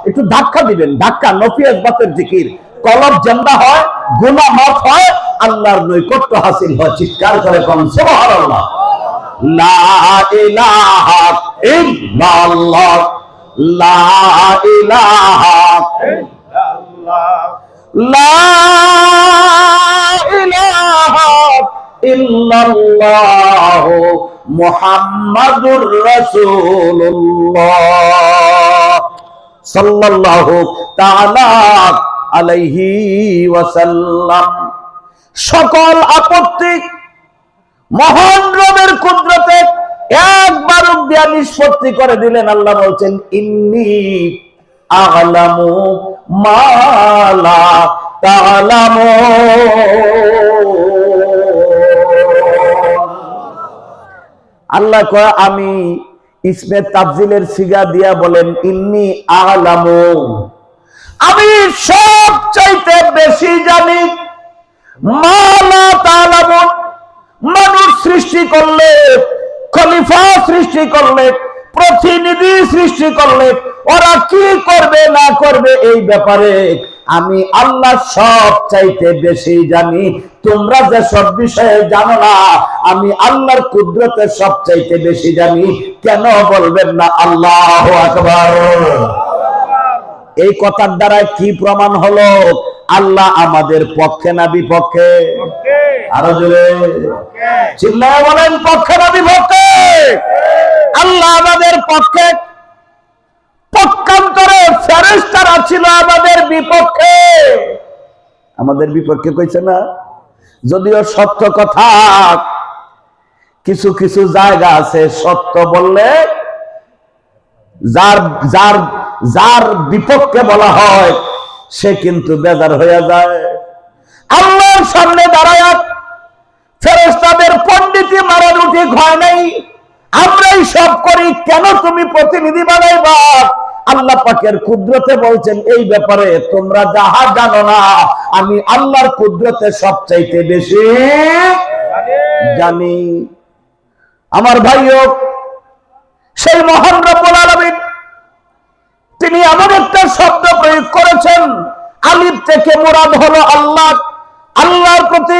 একটু ধাক্কা দিবেন, ধাক্কা নফিয়াত বাতের জিকির, কলব জান্দা হয়, গুনাহ মাফ হয়, আল্লাহর নৈকট্য হাসিল হয়। চিৎকার করে কোন সুবহানাল্লাহ। লা ইলাহা ইল্লাল্লাহ, লা ইলাহা ইল্লাল্লাহ, লা ইলাহা ইল্লাল্লাহ মুহাম্মাদুর রাসূলুল্লাহ সাল্লাল্লাহু তাআলা আলাইহি ওয়াসাল্লাম। সকল আপত্তি মহান রবের কুদরতে একবার দিয়া নিষ্পত্তি করে দিলেন। আল্লাহ বলছেন ইন্নী আ'লামু মা লা তা'লামুন। আল্লাহ কয় আমি ইসমে তাফজিলের সিগা দিয়া বলেন ইন্নী আ'লামু, আমি সব চাইতে বেশি জানি। মা লা তা'লামুন, মানুষ সৃষ্টি করলে, খলিফা সৃষ্টি করলে, প্রতিনিধি সৃষ্টি করলে ওরা কি করবে না করবে এই ব্যাপারে আমি আল্লাহ সব চাইতে বেশি জানি। তোমরা যে সব বিষয়ে জানো না, আমি আল্লাহর কুদরতে সব চাইতে বেশি জানি। কেন বলবেন না আল্লাহু আকবার? এই কথার দ্বারা কি প্রমাণ হলো? আল্লাহ আমাদের পক্ষে না বিপক্ষে? আরো জোরে চিল্লায় বলেন, পক্ষে না বিপক্ষে? আল্লাহ আমাদের পক্ষে। পক্ষান্তরে ফেরেশতারা ছিল আমাদের বিপক্ষে। আমাদের বিপক্ষে কইছে না? যদিও সত্য কথা, কিছু কিছু জায়গা আছে সত্য বললে যার যার যার বিপক্ষে বলা হয় সে কিন্তু বেজার হয়ে যায়। আল্লাহর সামনে দাঁড়ায় ফেরেশতাদের পণ্ডিতি মারার উঠি হয় নাই, আমরাই সব করি, কেন তুমি প্রতিনিধি বানাইবা? আল্লাহ পাকের কুদরতে বলছেন এই ব্যাপারে তোমরা যাহা জানো না, আমি আল্লাহর কুদরতে সবচাইতে বেশি জানি। আমার ভাইও, সেই মহান রব্বুল আলামিন তিনি এমন একটা শব্দ প্রয়োগ করেছেন, আলিফ থেকে মুরাদ হলো আল্লাহ। আল্লাহর প্রতি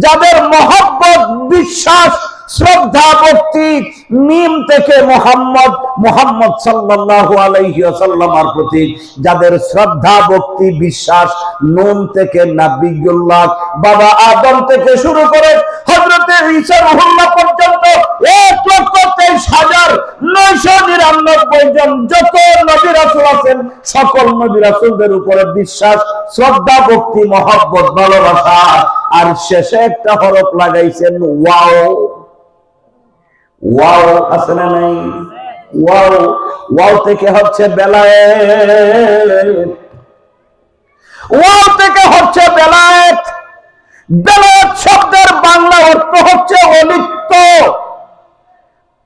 যাদের মহব্বত, বিশ্বাস, শ্রদ্ধা, ভক্তি, মিম থেকে মুহাম্মদ সাল্লাল্লাহু আলাইহি ওয়াসাল্লামের প্রতি যাদের শ্রদ্ধা, ভক্তি, বিশ্বাস, নুন থেকে নবিয়ুল্লাহ বাবা আদম থেকে শুরু করে হযরতে ঈসা রুহুল্লাহ পর্যন্ত 1,23,999 জন যত নবী রাসূল আছেন, সকল নবী রাসূলদের উপরে বিশ্বাস, শ্রদ্ধা, ভক্তি, মহব্বত, ভালোবাসা। আর শেষে একটা হরফ লাগাইছেন ওয়াও। ওয়াও আছে না নাই? ওয়াও, ওয়াও থেকে হচ্ছে বেলায়েত, ওয়াও থেকে হচ্ছে বেলায়েত। বেলায়েত শব্দের বাংলা অর্থ হচ্ছে অলিপ্ত।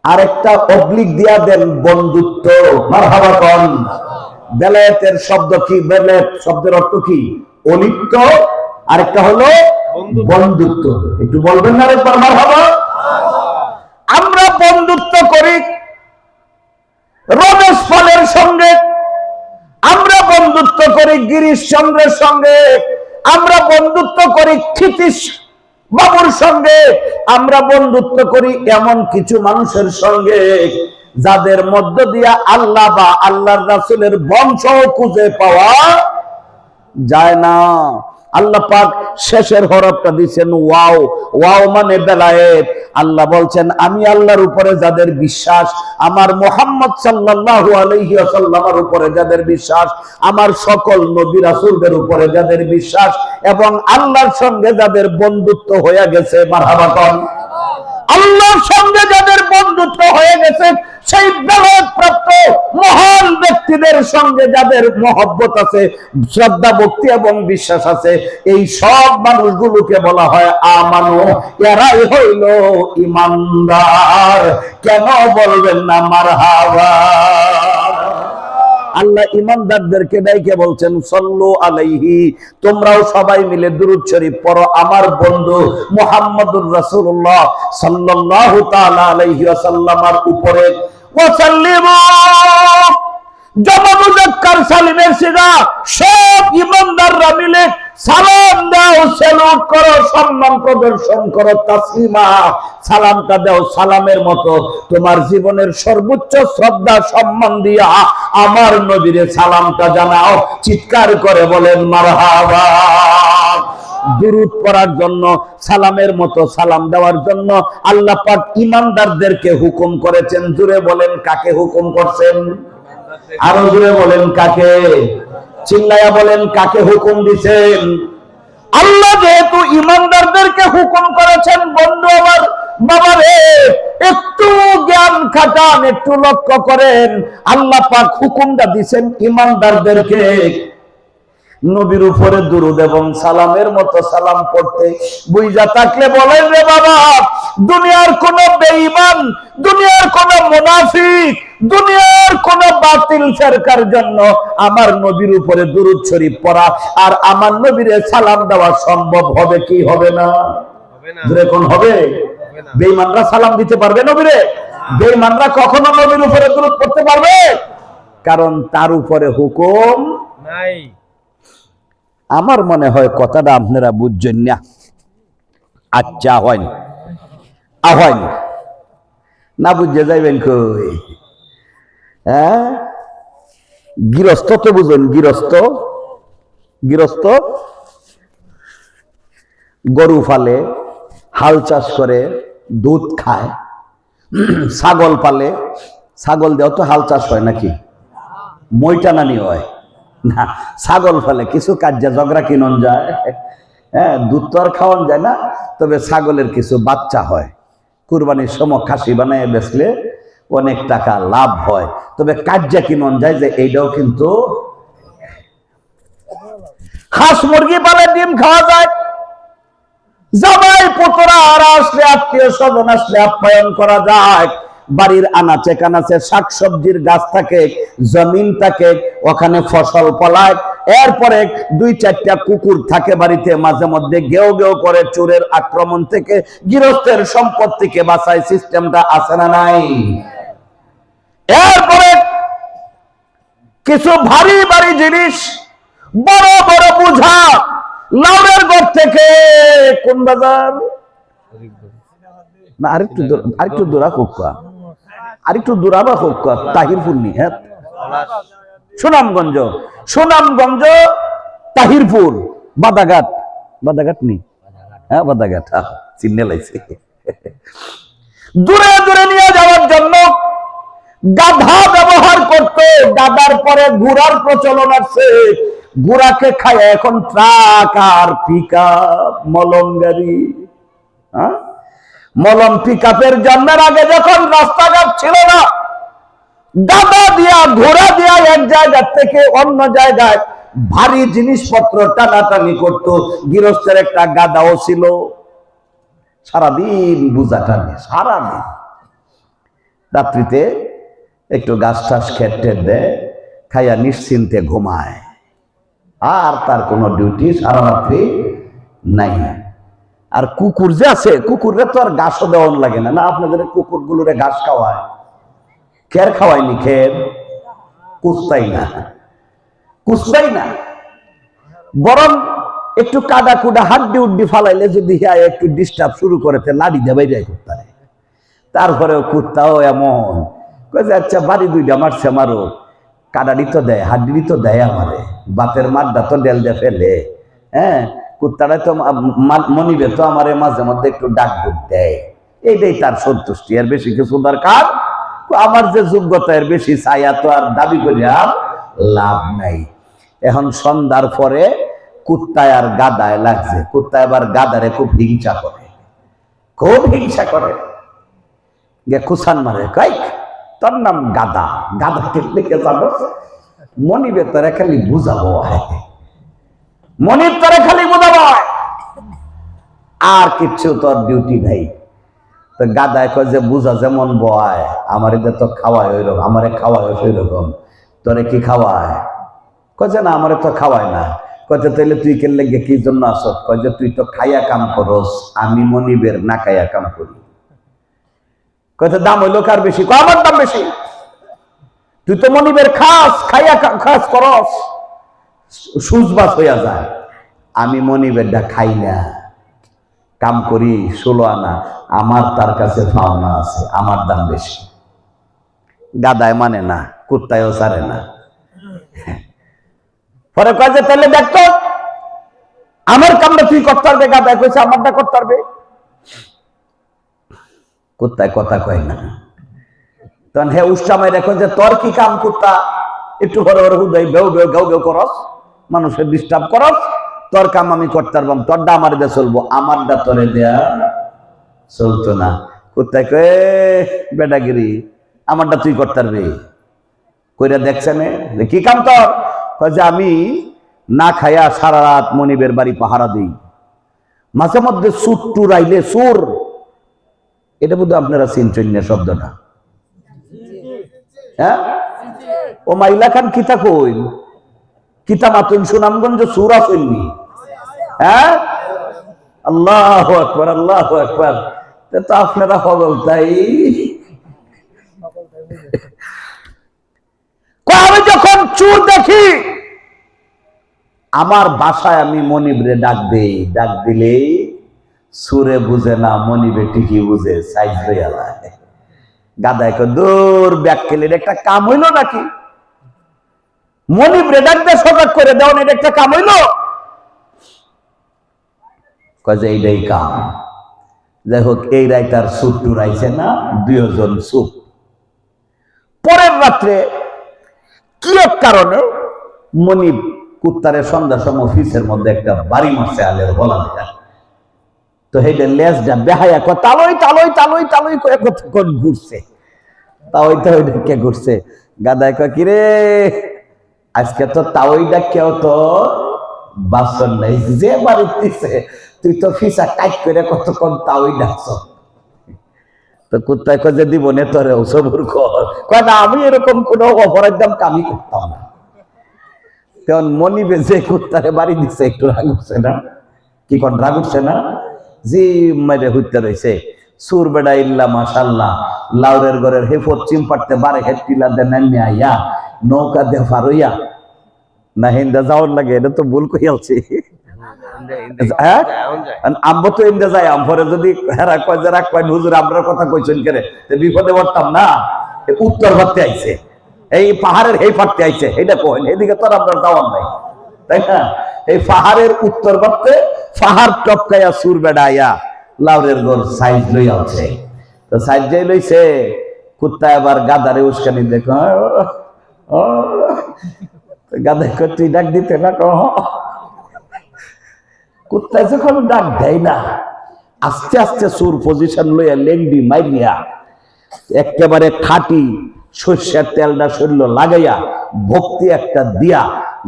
আরেকটা অবলিক দিয়া দেন বন্ধুত্ব। মারহাবা কোন? বেলায়েতের শব্দ কি? বেলায়েত শব্দের অর্থ কি? অলিপ্ত। আরেকটা হলো বন্ধুত্ব। একটু বলবেন না আরেকবার মারহাবা? আমরা বন্ধুত্ব করি রমেশ ফলের সঙ্গে, আমরা বন্ধুত্ব করি গিরিশ চন্দ্রের সঙ্গে, আমরা বন্ধুত্ব করি ক্ষিতীশ বাবুর সঙ্গে, আমরা বন্ধুত্ব করি এমন কিছু মানুষের সঙ্গে যাদের মধ্য দিয়া আল্লাহ বা আল্লাহর রাসূলের বংশ খুঁজে পাওয়া যায় না। আল্লাহ পাক শেষের হরফটা দিয়েছেন ওয়াও। ওয়াও মানে বেলায়েত। আল্লাহ বলছেন আমি আল্লাহর উপরে যাদের বিশ্বাস, আমার মুহাম্মদ সাল্লাল্লাহু আলাইহি ওয়াসাল্লামের উপরে যাদের বিশ্বাস, আমার সকল নবী রাসূলদের উপরে যাদের বিশ্বাস, এবং আল্লাহর সঙ্গে যাদের বন্ধুত্ব হয়ে গেছে, মারহাবা কোন? আল্লাহর সঙ্গে যাদের বন্ধুত্ব হয়ে গেছে, সেই বেলায়েত প্রাপ্ত মহান ব্যক্তিদের সঙ্গে যাদের মহব্বত আছে, শ্রদ্ধা, ভক্তি এবং বিশ্বাস আছে, এই সব মানুষগুলোকে বলা হয় আমানু। এরাই হইল ঈমানদার। কেন বলবেন না মারহাবা? আল্লাহ ঈমানদারদেরকে ডাইকে বলছেন সাল্লু আলাইহি, তোমরাও সবাই মিলে দুরূদ শরীফ পড়ো আমার বন্ধু মুহাম্মদুর রাসূলুল্লাহ সাল্লাল্লাহু তাআলা আলাইহি ওয়াসাল্লামের উপরে। ওয়াসাল্লিমু জমা মুযাক্কার সালিমের সিগা, সব ইমানদাররা মিলে সালাম দাও, স্যালুট করো, সম্মান প্রদর্শন করো, তাসলিমা সালামটা দাও সালামের মতো। তোমার জীবনের সর্বোচ্চ শ্রদ্ধা সম্মান দিয়া আমার নবীরে সালামটা জানাও। চিৎকার করে বলেন মারহাবা। দুরূদ পড়ার জন্য, সালামের মতো সালাম দেওয়ার জন্য আল্লাহ পাক ইমানদারদেরকে হুকুম করেছেন। জোরে বলেন কাকে হুকুম করছেন? আরো জোরে বলেন কাকে? চিল্লায়া বলেন কাকে হুকুম দিছেন? আল্লাহ যেহেতু ইমানদারদেরকে হুকুম করেছেন, বন্ধু আমার বাবা রে, একটু জ্ঞান খাটান, একটু লক্ষ্য করেন। আল্লাহ পাক হুকুমটা দিছেন ইমানদারদেরকে নবীর উপরে দুরূদ এবং সালামের মতো সালাম পড়তে। বুঝা থাকলে বলেন রে বাবা, দুনিয়ার কোন বেঈমান, দুনিয়ার কোন মুনাফিক, দুনিয়ার কোন বাতিল ফেরকার জন্য আমার নবীর উপরে দুরূদ শরীফ পড়া আর আমার নবীরে সালাম দেওয়া সম্ভব হবে কি হবে না? কোন হবে? বেঈমানরা সালাম দিতে পারবে নবীরে? বেঈমানরা কখনো নবীর উপরে দুরূদ পড়তে পারবে? কারণ তার উপরে হুকুম নাই। আমার মনে হয় কথাটা আপনারা বুঝছেন না। আচ্ছা হয়নি, হয়নি না, বুঝে যাইবেন কই? হ্যাঁ, গৃহস্থ তো বুঝেন, গৃহস্থ, গৃহস্থ গরু ফালে, হাল চাষ করে, দুধ খায়, ছাগল পালে, ছাগল দেওয়া তো হাল চাষ হয় নাকি? মই টানানি হয় না, ছাগল ফেলে কিছু কাজে ঝগড়া কিনন যায়। হ্যাঁ, দুধ তো আর খাওয়ান যায় না, তবে ছাগলের কিছু বাচ্চা হয়, কুরবানির সময় খাসি বানায় বেচলে অনেক টাকা লাভ হয়। তবে কাজে কিনন যায় যে এইটাও কিন্তু। হাঁস মুরগি পালে ডিম খাওয়া যায়, জামাই পুতরা আর আসলে, আত্মীয় স্বজন আসলে আপ্যায়ন করা যায়। বাড়ির আনাচে কানাচে শাকসবজির গাছ থাকে, জমিন থাকে, ওখানে ফসল ফলায়। এরপরে 2-4টা কুকুর থাকে বাড়িতে, মাঝে মধ্যে গেও গেও করে চোরের আক্রমণ থেকে, গৃহস্থের সম্পত্তিকে বাঁচায়। সিস্টেমটা আছে না নাই? এরপরে কিছু ভারী ভারী জিনিস, বড় বড় বোঝা লাউরের ঘর থেকে, কোন বাজার না, আরেকটু দূরা হোক্কা, আরেকটু দূরাবা হোক্কা, তাহিরপুর নি, হ্যাঁ, সুনামগঞ্জ, সুনামগঞ্জ তাহিরপুর, বাদাঘাট, বাদাঘাট নি, হ্যাঁ বাদাঘাট, চিহ্নে লাইছে। দূরে দূরে নিয়ে যাওয়ার জন্য গাধা ব্যবহার করতে, গাধার পরে ঘোড়ার প্রচলন আছে। ঘোড়াকে খায় এখন ট্রাক আর পিকআপ, মলম গাড়ি। হ্যাঁ, মলম পিকআপের জন্মের আগে যখন রাস্তাঘাট ছিল না, গাধা দিয়া ঘোড়া দিয়া এক জায়গা থেকে অন্য জায়গায় ভারী জিনিসপত্র টানাটানি করতো। গৃহস্থের একটা গাধাও ছিল, সারাদিন বোঝা টানে, সারাদিন। রাত্রিতে একটু গাছ টাছ খেতে দেয়, খাইয়া নিশ্চিন্তে ঘুমায়, আর তার কোনো ডিউটি সারা রাত্রি নাই। আর কুকুর যে আছে, কুকুরে তো আর ঘাসও দেওয়ান লাগে না। না, আপনাদের কুকুর গুলোরে ঘাস খাওয়ায়? খের খাওয়ায়নি, খের কুস্তাই না, কুস্তাই না, বরং একটু কাদা কুদা হাড্ডি উড্ডি ফালাইলে যদি একটু ডিস্টার্ব শুরু করে লাড়ি দেবাই যায় কুত্তারে। তারপরেও কুত্তাও এমন কয়ে, আচ্ছা বাড়ি 2টা মারছে, মারো, কাদাডি তো দেয়, হাড্ডি তো দেয়, আমারে বাতের মারটা তো ডেল দিয়ে ফেলে। হ্যাঁ, কুত্তাটা তো মনিবে তো আমারে মাঝে মধ্যে একটু ডাক ডুক দেয়, এইটাই তার সন্তুষ্টি। আর বেশি কিছু দরকার, আমার যে যোগ্যতা এর বেশি চাইয়া তো আর দাবি করি আর লাভ নাই। এখন সন্ধ্যার পরে কুত্তায় আর গাদায় লাগছে, কুত্তা এবার গাদারে খুব হিংসা করে, খুব হিংসা করে, খুসান মারে, কই তোর নাম গাদা, গাদা লিখে যাবো, মনিবে তোরা খালি বুঝাবো, মনির তোরা খালি বুঝাবো, আর কিচ্ছু তোর ডিউটি নাই। তো গাদায় কয় যে বুঝা যেমন বয়, আমার এদের তো খাওয়ায় ওই রকম, আমারে খাওয়ায় ওই রকম, তোরে কি খাওয়ায়? কয় যে না, আমারে তো খাওয়ায় না। কয় যে তাইলে তুই কেলে গে কি জন্য আসত? কয় যে তুই তো খাইয়া কাম করস, আমি মনিবের না খাইয়া কাম করি। কয় যে দাম হইলো কার বেশি? কয় আমার দাম বেশি। তুই তো মনিবের খাস, খাইয়া খাস করস, সুজবাস হইয়া যায়। আমি মনিবেরটা খাই না, কাম করি 16 আনা, আমার তার কাছে পাওনা আছে, আমার দাম বেশি। গাদায় মানে না, কুত্তায়ও ছাড়ে না। পরে কয় যে তাহলে দেখতো আমার কামটা তুই করতে পারবে? গাদায় কইছে আমারটা করতে পারবে। কুত্তায় কথা কয় না। তখন হে উষ্টামাই দেখো যে তোর কি কাম কুত্তা, একটু বড় বড় হুদাই বেউ বেউ গাউ গাউ করস, মানুষের ডিস্টার্ব করস, তোর কাম আমি করতে পারবাম, তোরটা আমার দিয়ে চলবো, আমারটা তোরে দেয়া চলতো না। কুত্তায় কয়ে বেটাগিরি, আমারটা তুই করতে পারবি, কইরা দেখছেন কি কাম তোর? কয় যে আমি না খাইয়া সারা রাত মনিবের বাড়ি পাহারা দিই, মাঝে মধ্যে সুর টুর আইলে, সুর, এটা বোধহয় আপনারা চিনছেন না শব্দটা, হ্যাঁ? ও মাইলা খান কিতা কইল, কিতা মাতুন সুনামগঞ্জ সুর আসেননি, হ্যাঁ? আল্লাহু আকবার, আল্লাহু আকবার। তো আপনারা পাগল তাই। আমি যখন চুর দেখি আমার বাসায়, আমি মনিবরে ডাক দেই, ডাক দিলে সুরে বুঝে না, মনিবে ঠিকই বুঝে, সাইজ হইয়া যায়। গাদায় কো দূর ব্যাককেলের একটা কাম হইলো নাকি? মনিবরে ডাক দিয়ে সজাগ করে দাও, এটা একটা কাম হইলো? কয় যে এইটাই কাম। যাই হোক, এই রাইতার সুর টুর আইছে না, 2 জন সুপ। পরের রাত্রে কি এক কারণে মনিব কুত্তারের সন্ধ্যার সময় অফিসের মধ্যে একটা বাড়ি মারছে আলের গলা দিয়া। তো হেডে লেজটা বেহায়া কয় তালই তালই তালই তালই করে কতক্ষণ ঘুরছে, তাওই তাওই ডাকে ঘুরছে। গাদায় কয় কিরে আজকে তো তাওই ডাকেও তো বাসন নাই, যে বাড়ি দিছে তুই তো ফিসা টাইট করে কতক্ষণ তাওই ডাকছ। তো কুত্তায় কয় যে দিব নে তোরে সবুর কর। কয় না, আমি এরকম কোনো অপরাধ দাম কামই করতাম না। তখন মনিবে যে কুত্তারে বাড়ি দিচ্ছে একটু রাগ উঠছে না? কি কোন রাগ উঠছে না? জি মেরে হইতে রয়েছে সুর বেড়া ইল্লা মাশাল্লাহ, লাউরের ঘরের হে পশ্চিম পাড়তে বারে হেটিলা দে নামিয়া আইয়া নৌকা দে ফারইয়া না হিন্দা যাওয়ার লাগে, এটা তো ভুল কইয়ালছি। হ্যাঁ, আম্বো তো ইন্দা যায়, আমরে যদি হেরা কয় যে রাখ কয় হুজুর আমরার কথা কইছেন কেরে, বিপদে পড়তাম না। উত্তর ভারতে আইছে, এই পাহাড়ের এই পাড়তে আইছে, এটা কইন এদিকে তো আপনার যাওয়ার নাই, তাই না? এই পাহাড়ের উত্তর ভারতে পাহাড় টপকাইয়া সুর বেড়াইয়া লাউরের ঘর সাইজ লই আছে। তো সাইজ যাই লইছে, কুত্তা আবার গাদারে উস্কানি দেখো, গাদায় কয় তুই ডাক দিতে না কহ। কুত্তা যখন ডাক দেয় না, আস্তে আস্তে সুর পজিশন লইয়া লেংডি মাইরিয়া একেবারে খাটি সর্ষের তেলটা শরীর লাগাইয়া ভক্তি একটা দিয়া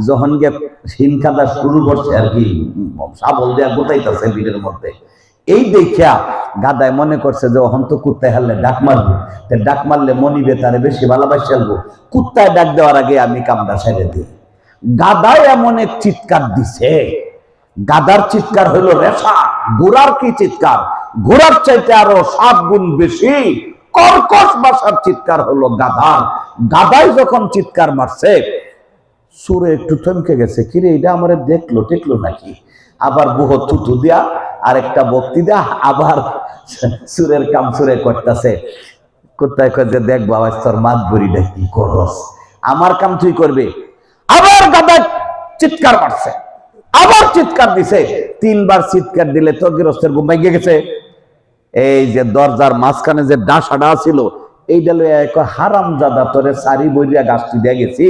যখন গিয়ে হিনখাদা শুরু করছে আর কি, সাবল দেয়া গোটাইতেছে ভিড়ের মধ্যে, এই দেখিয়া গাদায় মনে করছে যে অহন তো কুত্তায় হারলে ডাক মারবো, ডাক মারলে মনিবে তারে বেশি ভালোবাসি আলবো, কুত্তায় ডাক দেওয়ার আগে আমি কামটা সেরে দিই। গাদায় এমন এক চিৎকার দিছে, গাদার চিৎকার হইল রেশা, ঘোড়ার কি চিৎকার, ঘোড়ার চাইতে আরো 7 গুণ বেশি কর্কশ ভাষার চিৎকার হলো গাদার। গাদায় যখন চিৎকার মারছে, সুরে একটু থমকে গেছে, কিরে এটা আমারে দেখলো টেকলো নাকি, আবার বুহ থুতু দিয়া আর একটা বক্তি দেয়া আবার সুরের কাম সুরে করতেছে। কোথায় কয় যে দেখ বাবা তোর মাত বড়িটা কি করস, আমার কাম তুই করবে। আবার গাদায় চিৎকার মারছে, আবার চিৎকার দিছে, 3 বার চিৎকার দিলে তো গৃহস্থের ঘুম ভেঙে গেছে। এই যে দরজার মাঝখানে যে ডাসাটা ছিল, এইটা লইয়া এক হারামজাদা তোরে সারি বইয়া গাছটি দিয়ে গেছি,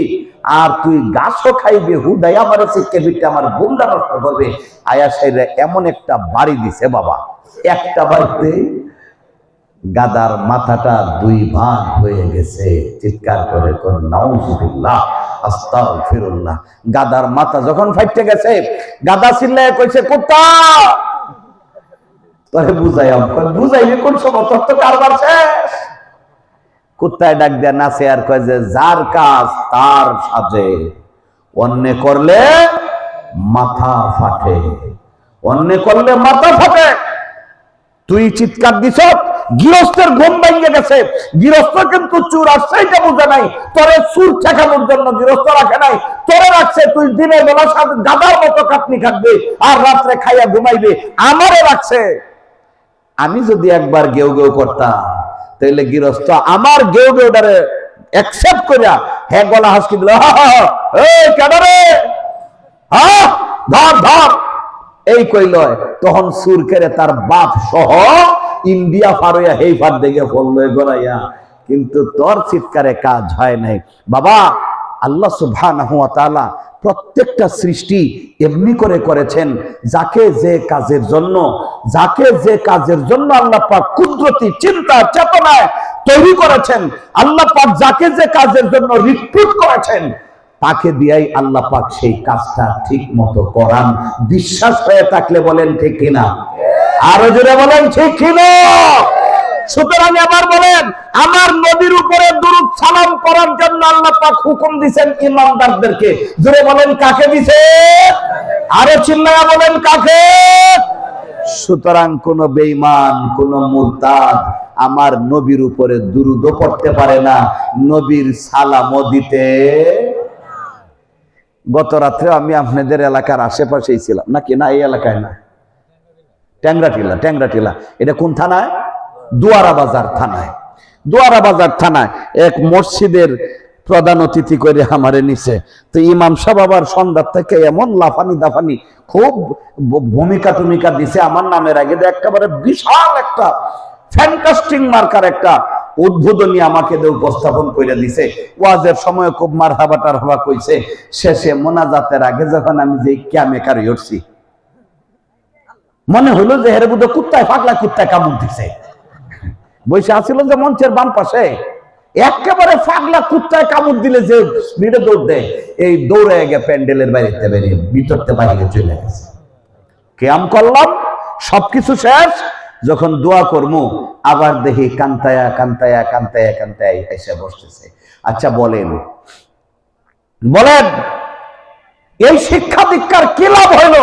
আর তুই গাছও খাইবে হুদাই আমার শিক্ষা ফিরতে আমার ঘুমটা নষ্ট করবে। আয়া সাইরে এমন একটা বাড়ি দিছে বাবা, একটা বাড়িতে গাদার মাথাটা 2 ভাগ হয়ে গেছে। চিৎকার করে নাউজুবিল্লাহ আস্তাগফিরুল্লাহ। গাদার মাথা যখন ফাইটে গেছে, গাদা চিল্লায় কইছে কুত্তা তোরে বুঝাইয়াম, বুঝাইবি কোন সময়, তোর তো কারবার শেষ। কুত্তায় ডাক দেয়া নাচে আর কয় যে যার কাজ তার সাজে, অন্য করলে মাথা ফাটে, অন্য করলে মাথা ফাটে। তুই চিৎকার দিছ, গৃহস্থের ঘুম ভেঙে গেছে, গৃহস্থ কিন্তু চুর আসছে এটা বুঝে নাই, তোরে চুর ঠেকানোর জন্য গৃহস্থ রাখে নাই, তোরে রাখছে তুই দিনের বেলা সাথে গাদার মতো কাটনি খাটবে আর রাত্রে খাইয়া ঘুমাইবে, আমারও রাখছে। আমি যদি একবার গেউ গেউ করতাম তাহলে গৃহস্থ আমার গেউ গেউটারে অ্যাকসেপ্ট করিয়া হ্যাঁ গলা হাসকি দিল, কেন রে, ধর ধর এই কইল, তখন সুর কেড়ে তার বাপ সহ ইন্ডিয়া পার হইয়া হেই ফার দেখে ফললো গড়াইয়া। কিন্তু তোর চিৎকারে কাজ হয় নাই বাবা। আল্লাহ সুবহানাহু ওয়া তাআলা প্রত্যেকটা সৃষ্টি এমনি করে করেছেন, যাকে যে কাজের জন্য আল্লাহ পাক কুদরতি চিন্তা চেতনায় তৈরি করেছেন, আল্লাহ পাক যাকে যে কাজের জন্য রিক্রুট করেছেন তাকে দিয়াই আল্লাহ পাক সেই কাজটা ঠিক মতো করান। বিশ্বাস হয়ে থাকলে বলেন ঠিক কিনা, আরো জোরে বলেন ঠিক কিনা। সুতরাং আবার বলেন, আমার নবীর উপরে দুরূদ সালাম করার জন্য আল্লাহ পাক হুকুম দিবেন ইমানদারদেরকে। জোরে বলেন কাকে দিছে, আরো চিল্লায়া বলেন কাকে। সুতরাং কোন বেঈমান, কোন মুরতাদ আমার নবীর উপরে দুরূদও পড়তে পারে না, নবীর সালামও দিতে। গত রাত্রে আমি আপনাদের এলাকার আশেপাশেই ছিলাম, নাকি না এই এলাকায় না, ট্যাংরাটিলা। এটা কোন থানায়? দুয়ারা বাজার থানায়। দুয়ারা বাজার থানায় এক মসজিদের প্রধান অতিথি করে আমারে নিছে। তো ইমাম সাহেব আবার সন্ধ্যার থেকে এমন লাফানি দাফানি খুব ভূমিকা টুমিকা দিছে আমার নামের আগে, একেবারে বিশাল একটা ফ্যান্টাস্টিক মার্কার একটা উদ্বোধনী আমাকে উপস্থাপন করে দিছে। ওয়াজের সময় খুব মারহাবা টারহাবা কইছে। শেষে মোনাজাতের আগে যখন আমি যে ক্যামেকার উঠছি, মনে হলো যে হেরে বুধ কুত্তায় পাগলা কুত্তায় কামড় দিছে। বসে আসছিল যে মঞ্চের বাম পাশে, একেবারে পাগলা কুত্তায় কামড় দিলে যে স্পিডে দৌড় দেয়, এই দৌড়ে গিয়ে প্যান্ডেলের বাইরে বেরিয়ে ভিতরতে বাইরে চলে গেছে। কিয়াম করলাম, সবকিছু শেষ, যখন দোয়া করবো আবার দেখি কান্তায়া এসে বসতেছে। আচ্ছা বলেন এই শিক্ষা দীক্ষার কি লাভ হইল?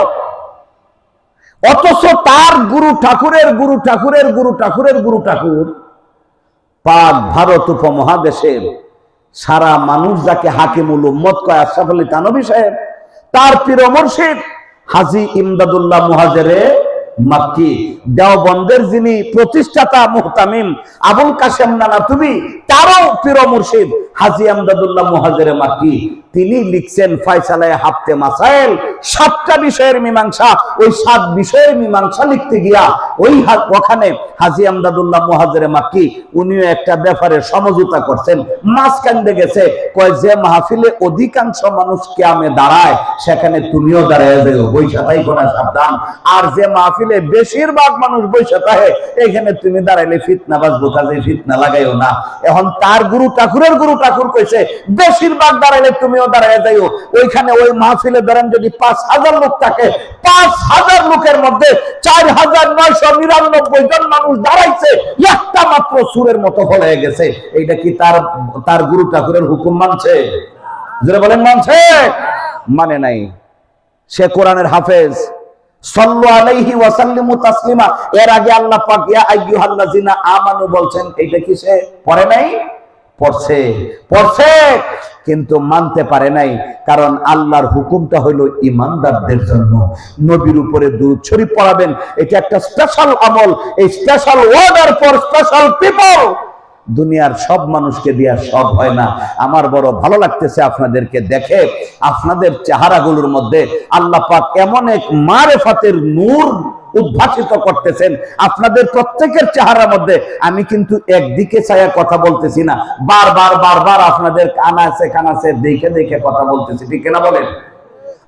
অথচ তার গুরু ঠাকুরের ঠাকুর পাক ভারত উপমহাদেশের সারা মানুষ যাকে হাকিমুল উম্মত কয় আশরাফ আলী থানভী সাহেব, তার পীর মুর্শিদ হাজী ইমদাদুল্লাহ মুহাজিরে মাক্কি, দেওবন্দের যিনি প্রতিষ্ঠাতা মুহতামিম আবুল কাশেম নানাতুবি, তারও পীর মুর্শিদ হাজী ইমদাদুল্লাহ মুহাজিরে মাক্কি, তিনি লিখছেন ফায়সালায়ে হাফতে মাসাইল, 7টা বিষয়ের মীমাংসা। ওই 7 বিষয়ের মীমাংসা লিখতে গিয়া ওখানে হাজী ইমদাদুল্লাহ মুহাজিরে মাক্কি উনিও একটা ব্যাপারে সমঝোতা করছেন। মাঝখানে গেছে, কয় যে মাহফিলে অধিকাংশ মানুষ কিয়ামে দাঁড়ায় সেখানে তুমিও দাঁড়ায় যাও, বৈশা থাইকো না, সাবধান। আর যে মাহফিলে বেশিরভাগ মানুষ বৈশা থাকে এখানে তুমি দাঁড়াইলে ফিতনা বাজবো, কাজে ফিতনা লাগাইও না। এখন তার গুরু ঠাকুর কইছে বেশিরভাগ দাঁড়াইলে তুমিও দাঁড়ায় যাইও। ওইখানে ওই মাহফিলে ধরেন যদি 5000 লোক থাকে, 5000 লোকের মধ্যে 4999 জন মানুষ দাঁড়াইছে, একটা মাত্র সুরের মতো হয়ে গেছে। এইটা কি তার গুরু ঠাকুরের হুকুম মানছে? যারা বলেন মানছে? মানে নাই। সে কোরআনের হাফেজ। সাল্লু আলাইহি ওয়া সাল্লিমু তাসলিমা, এর আগে আল্লাহ পাক ইয়া আইয়ুহাল্লাযিনা আমানু বলছেন, এইটা কি সে পড়ে নাই? পড়ছে, কিন্তু মানতে পারে নাই। কারণ আল্লাহর হুকুমটা হইল ইমানদারদের জন্য। নবীর উপরে দুরূদ শরীফ পড়াবেন, এটা একটা স্পেশাল আমল, এই special order for special people. দুনিয়ার সব মানুষকে দিয়া সব হয় না। আমার বড় ভালো লাগতেছে আপনাদেরকে দেখে, আপনাদের চেহারাগুলোর মধ্যে আল্লাহ পাক এমন এক মারেফাতের নূর উদ্ভাসিত করতেছেন আপনাদের প্রত্যেকের চেহারার মধ্যে। আমি কিন্তু একদিকে ছায়া কথা বলতেছি না, বারবার আপনাদের কানাসে দেখে কথা বলতেছি, ঠিক না বলেন?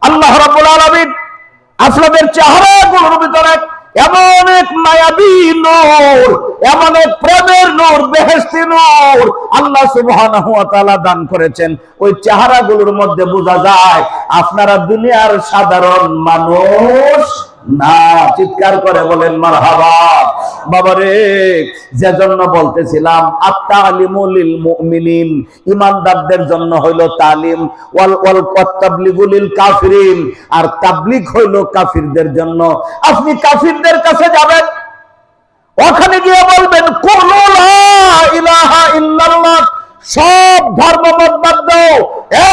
আল্লাহ রাব্বুল আলামিন আপনাদের চেহারাগুলোর ভিতরে এমন এক মায়াবী নূর, এমন এক প্রেমের নূর, বেহেশতি নূর আল্লাহ সুবহানাহু ওয়া তাআলা দান করেছেন। ওই চেহারাগুলোর মধ্যে বোঝা যায় আপনারা দুনিয়ার সাধারণ মানুষ না। চিৎকার করে বলেন মারহাবা। বাবারে, যে জন্য বলতেছিলাম আত-তালিমু লিল মুমিনিন, ইমানদারদের জন্য হইল তালিম, ওয়াল তাবলিগু লিল কাফিরিন, আর তাবলীগ হইল কাফিরদের জন্য। আপনি কাফিরদের কাছে যাবেন, ওখানে গিয়ে বলবেন কুলু লা ইলাহা ইল্লাল্লাহ, সব ধর্মমত বাদ দাও,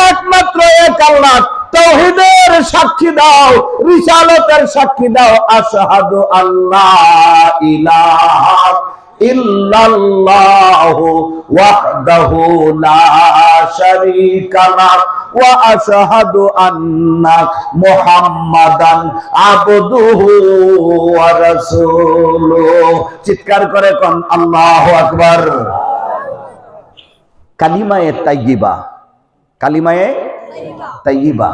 একমাত্র এক আল্লাহ, তাওহীদের সাক্ষী দাও, রিসালাতের সাক্ষী দাও, আশহাদু আল্লাহ ইলাহা ইল্লাল্লাহু ওয়াহদাহু লা শারীকা লাহু ওয়া আশহাদু আন্না মুহাম্মাদান আবদুহু ওয়া রাসূলুহু। চিৎকার করে কোন আল্লাহু আকবার। কালিমায়ে তাইয়্যিবা, কালিমায়ে তাইয়্যিবা,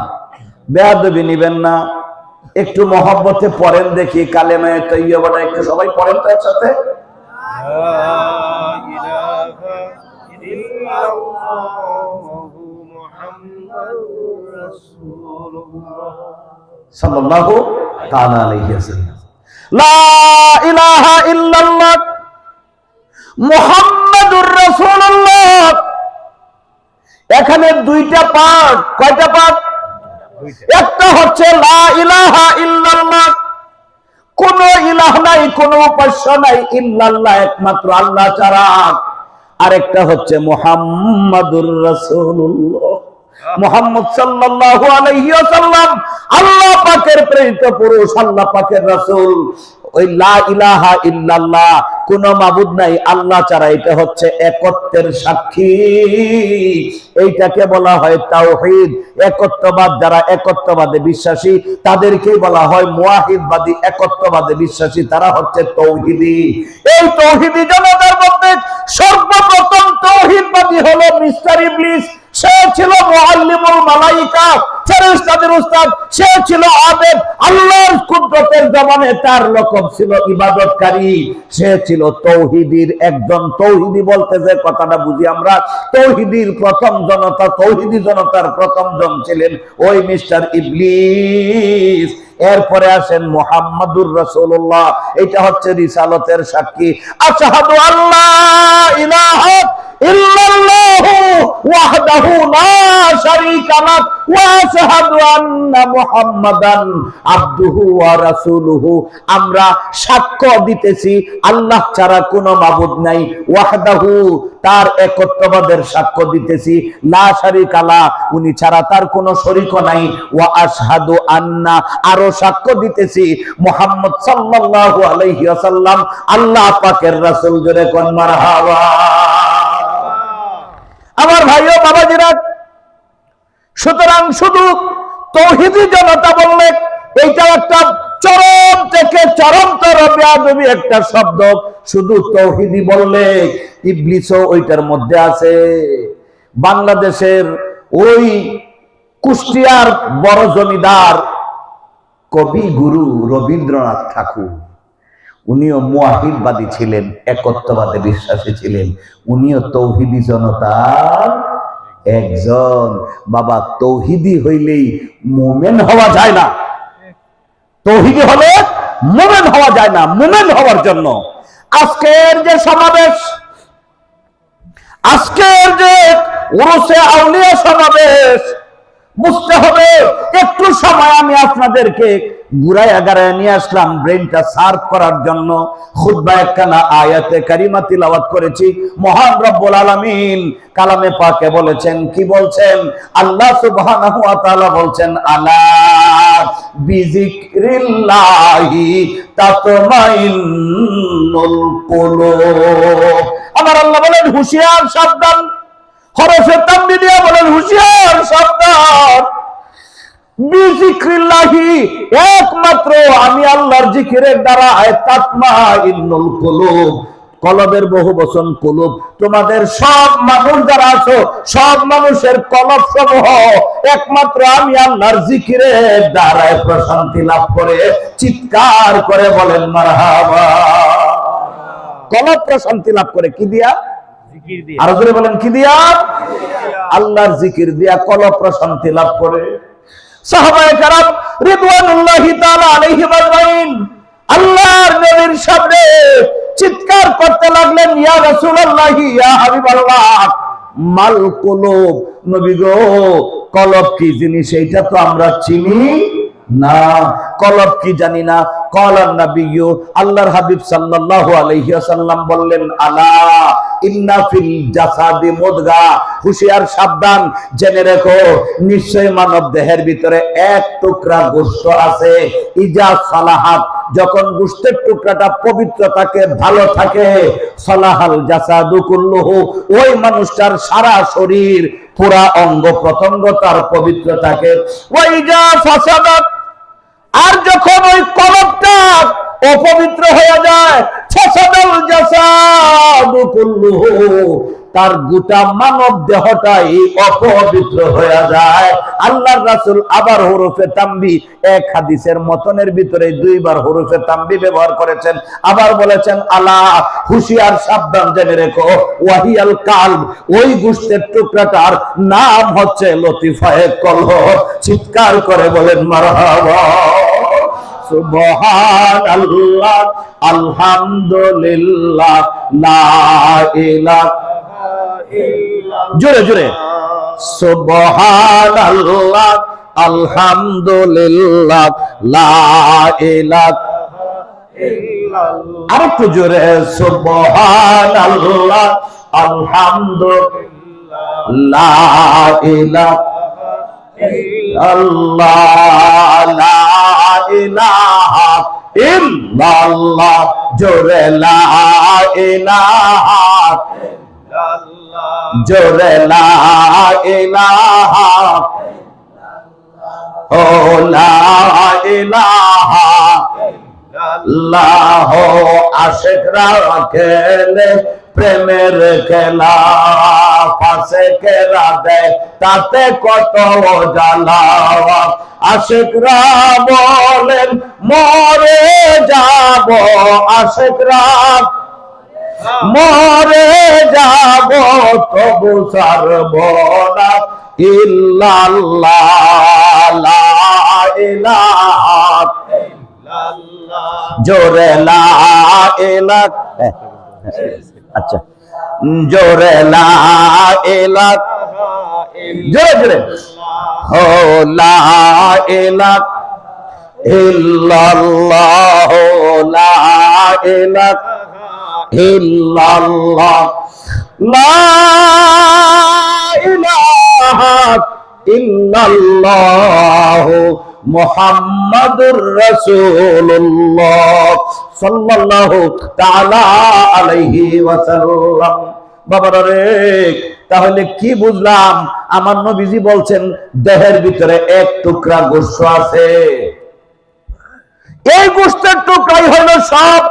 বেয়াদবি নিবেন না, একটু মহব্বতে পড়েন দেখি কালিমায়ে তাইয়্যিবাটা একটু সবাই পড়েন তো একসাথে। সাল্লাল্লাহু তাআলা আলাইহি ওয়াসাল্লাম। লা ইলাহা ইল্লাল্লাহ মুহাম্মাদুর রাসূলুল্লাহ। এখানে দুইটা পার্ট, কয়টা পার্ট? একটা হচ্ছে লা ইলাহা ইল্লাল্লাহ, কোন ইলাহ নাই, কোন উপাস্য নাই ইল্লাল্লাহ, একমাত্র আল্লাহ ছাড়া। আরেকটা হচ্ছে মুহাম্মাদুর রাসূলুল্লাহ, মুহাম্মদ সাল্লাল্লাহু আলাইহি ওয়াসাল্লাম আল্লাহ পাকের প্রেরিত পুরুষ, আল্লাহ পাকের রাসূল। ওই লা ইলাহা ইল্লাল্লাহ, কোন মাবুদ নাই আল্লাহ ছাড়া, এটা হচ্ছে একত্বের সাক্ষী, এইটাকে বলা হয় তাওহীদ। একত্ববাদ, যারা একত্ববাদে বিশ্বাসী তাদেরকেই বলা হয় মুওয়াহিদবাদী, একত্ববাদে বিশ্বাসী তারা হচ্ছে তাওহীদি। এই তাওহীদি জনতার মধ্যে সর্বপ্রথম তাওহীদবাদী হলো মিস্টার ইবলিস। সে ছিল মুআল্লিমুল মালায়েকা, ফেরেশতাদের উস্তাদ। সে ছিল আবেদ, আল্লাহর কুদরতের জবানে তার লকব ছিল ইবাদতকারী। সে ছিল তাওহীদের একজন। তাওহীদি বলতে যে কথাটা বুঝি আমরা, তাওহীদের প্রথম জনতা, তাওহীদি জনতার প্রথম জন ছিলেন ওই মিস্টার ইবলিস। এরপরে আসেন মুহাম্মাদুর রাসূলুল্লাহ, এটা হচ্ছে রিসালাতের সাক্ষী। আশহাদু আল্লাহ ইলাহা ইল্লাল্লাহু ওয়াহদাহু লা শারীকা লাহু ওয়া আশহাদু আন্না মুহাম্মাদান আবদুহু ওয়া রাসূলুহু। আমরা সাক্ষ্য দিতেছি আল্লাহ ছাড়া কোনো মাবুদ নাই, ওয়াহদাহু তার একত্ববাদের সাক্ষ্য দিতেছি, লা শারীকা লাহু উনি ছাড়া তার কোনো শরীক নাই, ওয়া আশহাদু আন্না আরো সাক্ষ্য দিতেছি মুহাম্মদ সাল্লাল্লাহু আলাইহি ওয়াসাল্লাম আল্লাহ পাকের রাসূল। জোরে কোন মারহাবা। আমার ভাইও বাবাজিরা, সুতরাং শুধু তাওহীদি জনতা বললে এইটা একটা চরম থেকে চরমতর বেয়াদবি একটা শব্দ। শুধু তাওহীদি বললে ইবলিসও ওইটার মধ্যে আছে। বাংলাদেশের ওই কুষ্টিয়ার বড় জমিদার কবি গুরু রবীন্দ্রনাথ ঠাকুর, উনিও মুওয়াহিদবাদী ছিলেন, একত্ববাদে বিশ্বাসী ছিলেন। উনিও তাওহীদি জনতার একজন। বাবা, তাওহীদি হইলেই মুমিন হওয়া যায় না। তাওহীদি হলে মুমিন হওয়া যায় না। মুমিন হওয়ার জন্য আজকের যে সমাবেশ, আজকের যে উরুসে আউলিয়া সমাবেশ, বুঝতে হবে। একটু সময় আমি আপনাদেরকে ঘুরাইয়া গাড়াইয়া নিয়ে আসলাম ব্রেনটা সার্ভ করার জন্য। খুতবা একখানা আয়াতে কারিমা তিলাওয়াত করেছি। মহান রব্বুল আলামিন কালামে পাকে বলেছেন, কি বলছেন? আল্লাহ সুবহানাহু ওয়া তাআলা বলছেন, আলা বিযিকরিল্লাহি তাতমাইন্নুল কুলুব। আমার আল্লাহ বলেন হুঁশিয়ার, সাবধান। হরফে তানবিহ দিয়ে বলেন হুঁশিয়ার, সাবধান। বিযিকরিল্লাহি, একমাত্র আমি আল্লাহর জিকিরের দ্বারা তাতমাইন্নুল কুলুব, কলবের বহু বচন কুলুব। তোমাদের সব মানুষ যারা আছো, সব মানুষের কলব সমূহ একমাত্র আমি আল্লাহর জিকিরের দ্বারা প্রশান্তি লাভ করে। চিৎকার করে বলেন মারহাবা। কলব প্রশান্তি লাভ করে কি দিয়া? জিকির দিয়া। আরো জোরে বলেন কি দিয়া? আল্লাহর জিকির দিয়া কলব প্রশান্তি লাভ করে। সাহাবায়ে কেরাম রিদওয়ানুল্লাহি তাআলা আলাইহিম আজমাইন আল্লাহর নবীর সামনে চিৎকার করতে লাগলেন, ইয়া রাসূলুল্লাহ, ইয়া হাবিবাল্লাহ, মাল কুলুব। নবী গো, কলব কি জিনিস এইটা তো আমরা চিনি না। কলব কি জানি না? ক্বালান নাবিয়্যু, আল্লাহর হাবিব সাল্লাল্লাহু আলাইহি ওয়াসাল্লাম বললেন, আলা ইন্না ফিল জাসাদি মুদগা, হুঁশিয়ার, সাবধান, জেনে রেখো, নিশ্চয় মানব দেহের ভিতরে এক টুকরা গোশত আছে, ইজা সালাহাত, যখন গোশতের টুকরাটা পবিত্র থাকে, ভালো থাকে, সালাহাল জাসাদু কুল্লুহু, ওই মানুষটার সারা শরীর, পুরা অঙ্গ প্রত্যঙ্গ তার পবিত্র থাকে। ওয়াইজা ফাসাদাত, আর যখন ওই কলবটা অপবিত্র হয়ে যায়, ফাসাদাল জাসাদু কুল্লুহু, তার গোটা মানব দেহটাই অপবিত্র হয়ে যায়। আল্লাহর রাসূল আবার হরফে তামবি, এক হাদিসের মতনের ভিতরে দুইবার হরফে তামবি ব্যবহার করেছেন। আবার বলেছেন, আলা, হুঁশিয়ার, সাবধান, জেনে রেখো, ওয়াহিয়াল কালব, ওই গোশতের টুকরাটার নাম হচ্ছে লতিফায়ে কলব। চিৎকার করে বলেন মারহাবা। সুবহানাল্লাহ, আলহামদুলিল্লাহ, লা ইলাহা ইল্লাল্লাহ, জোরে জোরে, সুবহানাল্লাহ, আলহামদুলিল্লাহ, লা ইলাহা ইল্লাল্লাহ, আরেকটু জোরে, সুবহানাল্লাহ, আলহামদুলিল্লাহ, লা ইলাহা ইল্লাল্লাহ, লা ইলাহা ইল্লাল্লাহ, জোরে, লা ইলাহা ইল্লাল্লাহ, জোরে, লা ইলাহা ইল্লাল্লাহ, ও লা ইলাহা ইল্লাল্লাহ। আশিকরা খেলে প্রেমের খেলা, ফাসিকরা দেয় তাতে কত জ্বালা, আশিকরা বলেন মরে যাব, আশিকরা মরে যাব, তবু ছাড়ব না ইল্লাল্লাহ, লা ইলাহা ইল্লাল্লাহ, জোরে, লা ইলাহা, আচ্ছা, জোরে, লা ইলাহা ইল্লাল্লাহ, জোরে জোরে, ও লা ইলাহা ইল্লাল্লাহ, লা ইলাহা ইল্লাল্লাহ, লা ইলাহা ইল্লাল্লাহ, মুহাম্মাদুর রাসূলুল্লাহ সাল্লাল্লাহু তাআলা আলাইহি ওয়াসাল্লাম। বাবারা রে, তাহলে কি বুঝলাম? আমার নবীজি বলছেন দেহের ভিতরে এক টুকরা গোশত আছে, এই গোশতের টুকরাই হলো সব।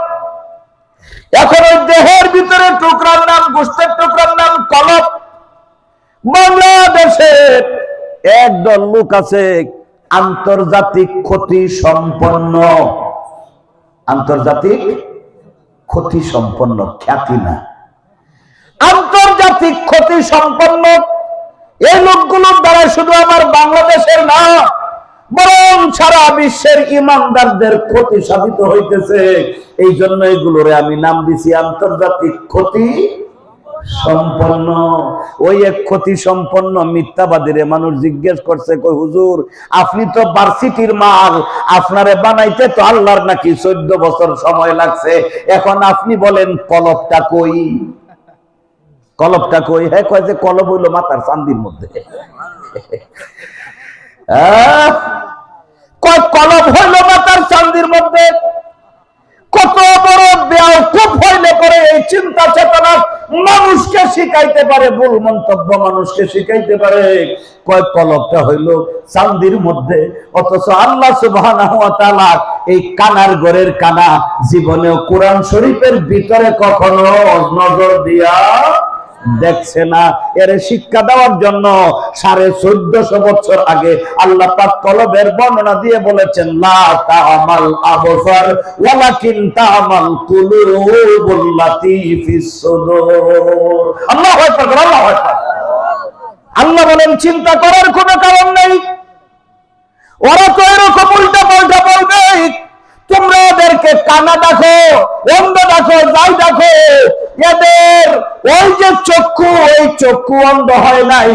এখন ওই দেহের ভিতরে টুকরার নাম, গোশতের টুকরার নাম কলব। বাংলাদেশের একদল লোক আছে আন্তর্জাতিক ক্ষতি সম্পন্ন, আন্তর্জাতিক ক্ষতি সম্পন্ন, খ্যাতি না, আন্তর্জাতিক ক্ষতি সম্পন্ন। এই লোকগুলোর দ্বারা শুধু আমার বাংলাদেশের না, বরং সারা বিশ্বের ইমানদারদের ক্ষতি সাধিত হইতেছে। এই জন্য এগুলোরে আমি নাম দিছি আন্তর্জাতিক ক্ষতি সম্পন্ন। ওই এক ক্ষতি সম্পন্ন মিথ্যাবাদীরে মানুষ জিজ্ঞেস করছে, কই হুজুর, আপনি তো ভার্সিটির মাল, আপনারে বানাইতে তো আল্লাহর নাকি 14 বছর সময় লাগছে, এখন আপনি বলেন কলবটা কই? কলবটা কই? হ্যাঁ, কয় যে কলব হইলো মাথার চান্দির মধ্যে। কয় কলব হইলো মাথার চান্দির মধ্যে। কত বড় বেয়াকুফ হইলে পরে এই চিন্তা চেতনা মানুষকে শিখাইতে পারে, ভুল মন্তব্য মানুষকে শিখাইতে পারে। কয় কলবটা হইল চান্দির মধ্যে, অথচ আল্লাহ সুবহানাহু ওয়া তাআলা এই কানার ঘরের কানা জীবনেও কোরআন শরীফের ভিতরে কখনো নজর দিয়া দেখছে না। এর শিক্ষা দেওয়ার জন্য 1450 বছর আগে আল্লাহ পাক কলবের বর্ণনা দিয়ে বলেছেন, লা তা'মাল আবসার ওয়ালাকিন তা'মাল কুলুবুল্লাতী ফিস সুদূর। আল্লাহু আকবার, আল্লাহু আকবার। আল্লাহ বলেন চিন্তা করার কোনো কারণ নেই, ওরা তো এরকম উল্টা পাল্টা বলবে। তোমরা এদেরকে কানা দেখো, অন্ধ দেখো, যাই দেখো, এদের ওই যে চক্ষু, ওই চক্ষু অন্ধ হয় নাই,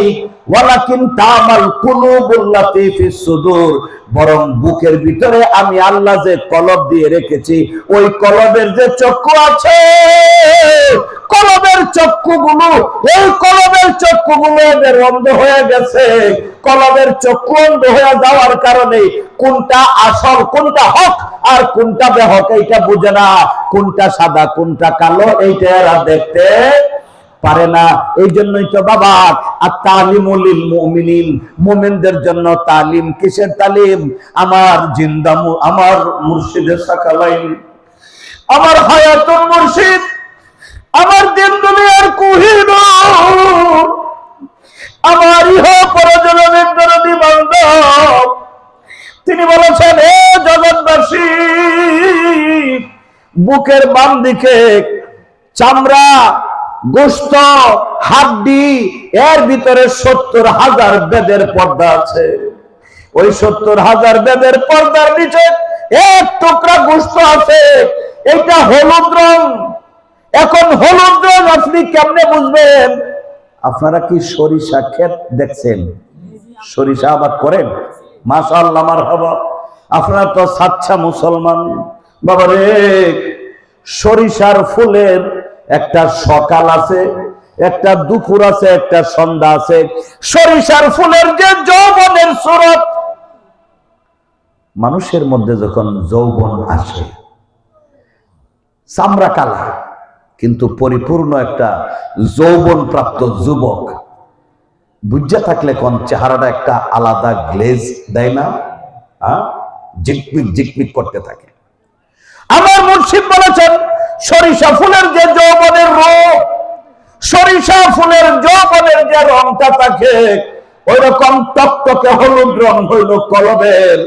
ওয়ালাকিন তামাল কুলুবুল্লাতী ফিস সুদূর, বরং বুকের ভিতরে আমি আল্লাহ যে কলব দিয়ে রেখেছি, ওই কলবের যে চক্ষু আছে, কলবের চক্ষুগুলো, এই কলবের চক্ষুগুলো এদের অন্ধ হয়ে গেছে। কলবের চক্ষু অন্ধ হয়ে যাওয়ার কারণে কোনটা আসল, কোনটা হক আর কোনটা বেহক এইটা বুঝে না, কোনটা সাদা কোনটা কালো এইটা এরা দেখতে পারে না। এই জন্যই তো বাবা আত-তালিমুল লিল মুমিনিন, মুমিনদের জন্য তালিম। কিসের তালিম? আমার জিন্দা আমার মুর্শিদের সাকালাইন, আমার হায়াতুল মুর্শিদ, আমার দিন দুনিয়ার কুহিনুর, আমার ইহ পরজনমের দরদি বান্ধব, তিনি বলেছেন, হে জগৎবাসী, বুকের বাম দিকে চামড়া, গোশত, হাড্ডি, এর ভিতরে 70,000 বেদের পর্দা আছে। ওই 70,000 বেদের পর্দার নিচে এক টুকরা গোশত আছে, এটা হলুদ রং। এখন হলুদ রং আপনি কেমনে বুঝবেন? আপনারা কি সরিষা ক্ষেত দেখছেন? সরিষা আবাদ করেন? মাশাআল্লাহ, মারহাবা। আপনারা তো সাচ্চা মুসলমান। বাবা রে, সরিষার ফুলের একটা সকাল আছে, একটা দুপুর আছে, একটা সন্ধ্যা আছে। সরিষার ফুলের যে যৌবনের সুরত, মানুষের মধ্যে যখন যৌবন আসে, চামড়া কালা কিন্তু পরিপূর্ণ একটা যৌবন প্রাপ্ত যুবক, বুঝা থাকলে কোন চেহারাটা একটা আলাদা গ্লেজ দেয় না? জিকমিক জিকমিক করতে থাকে। আমার মুর্শিদ বলেছেন, সরিষা ফুলের যে যৌবনের রূপ, সরিষা ফুলের যৌবনের যে রংটা থাকে, ওই রকম টকটকে হলুদ রং হইল কলবের।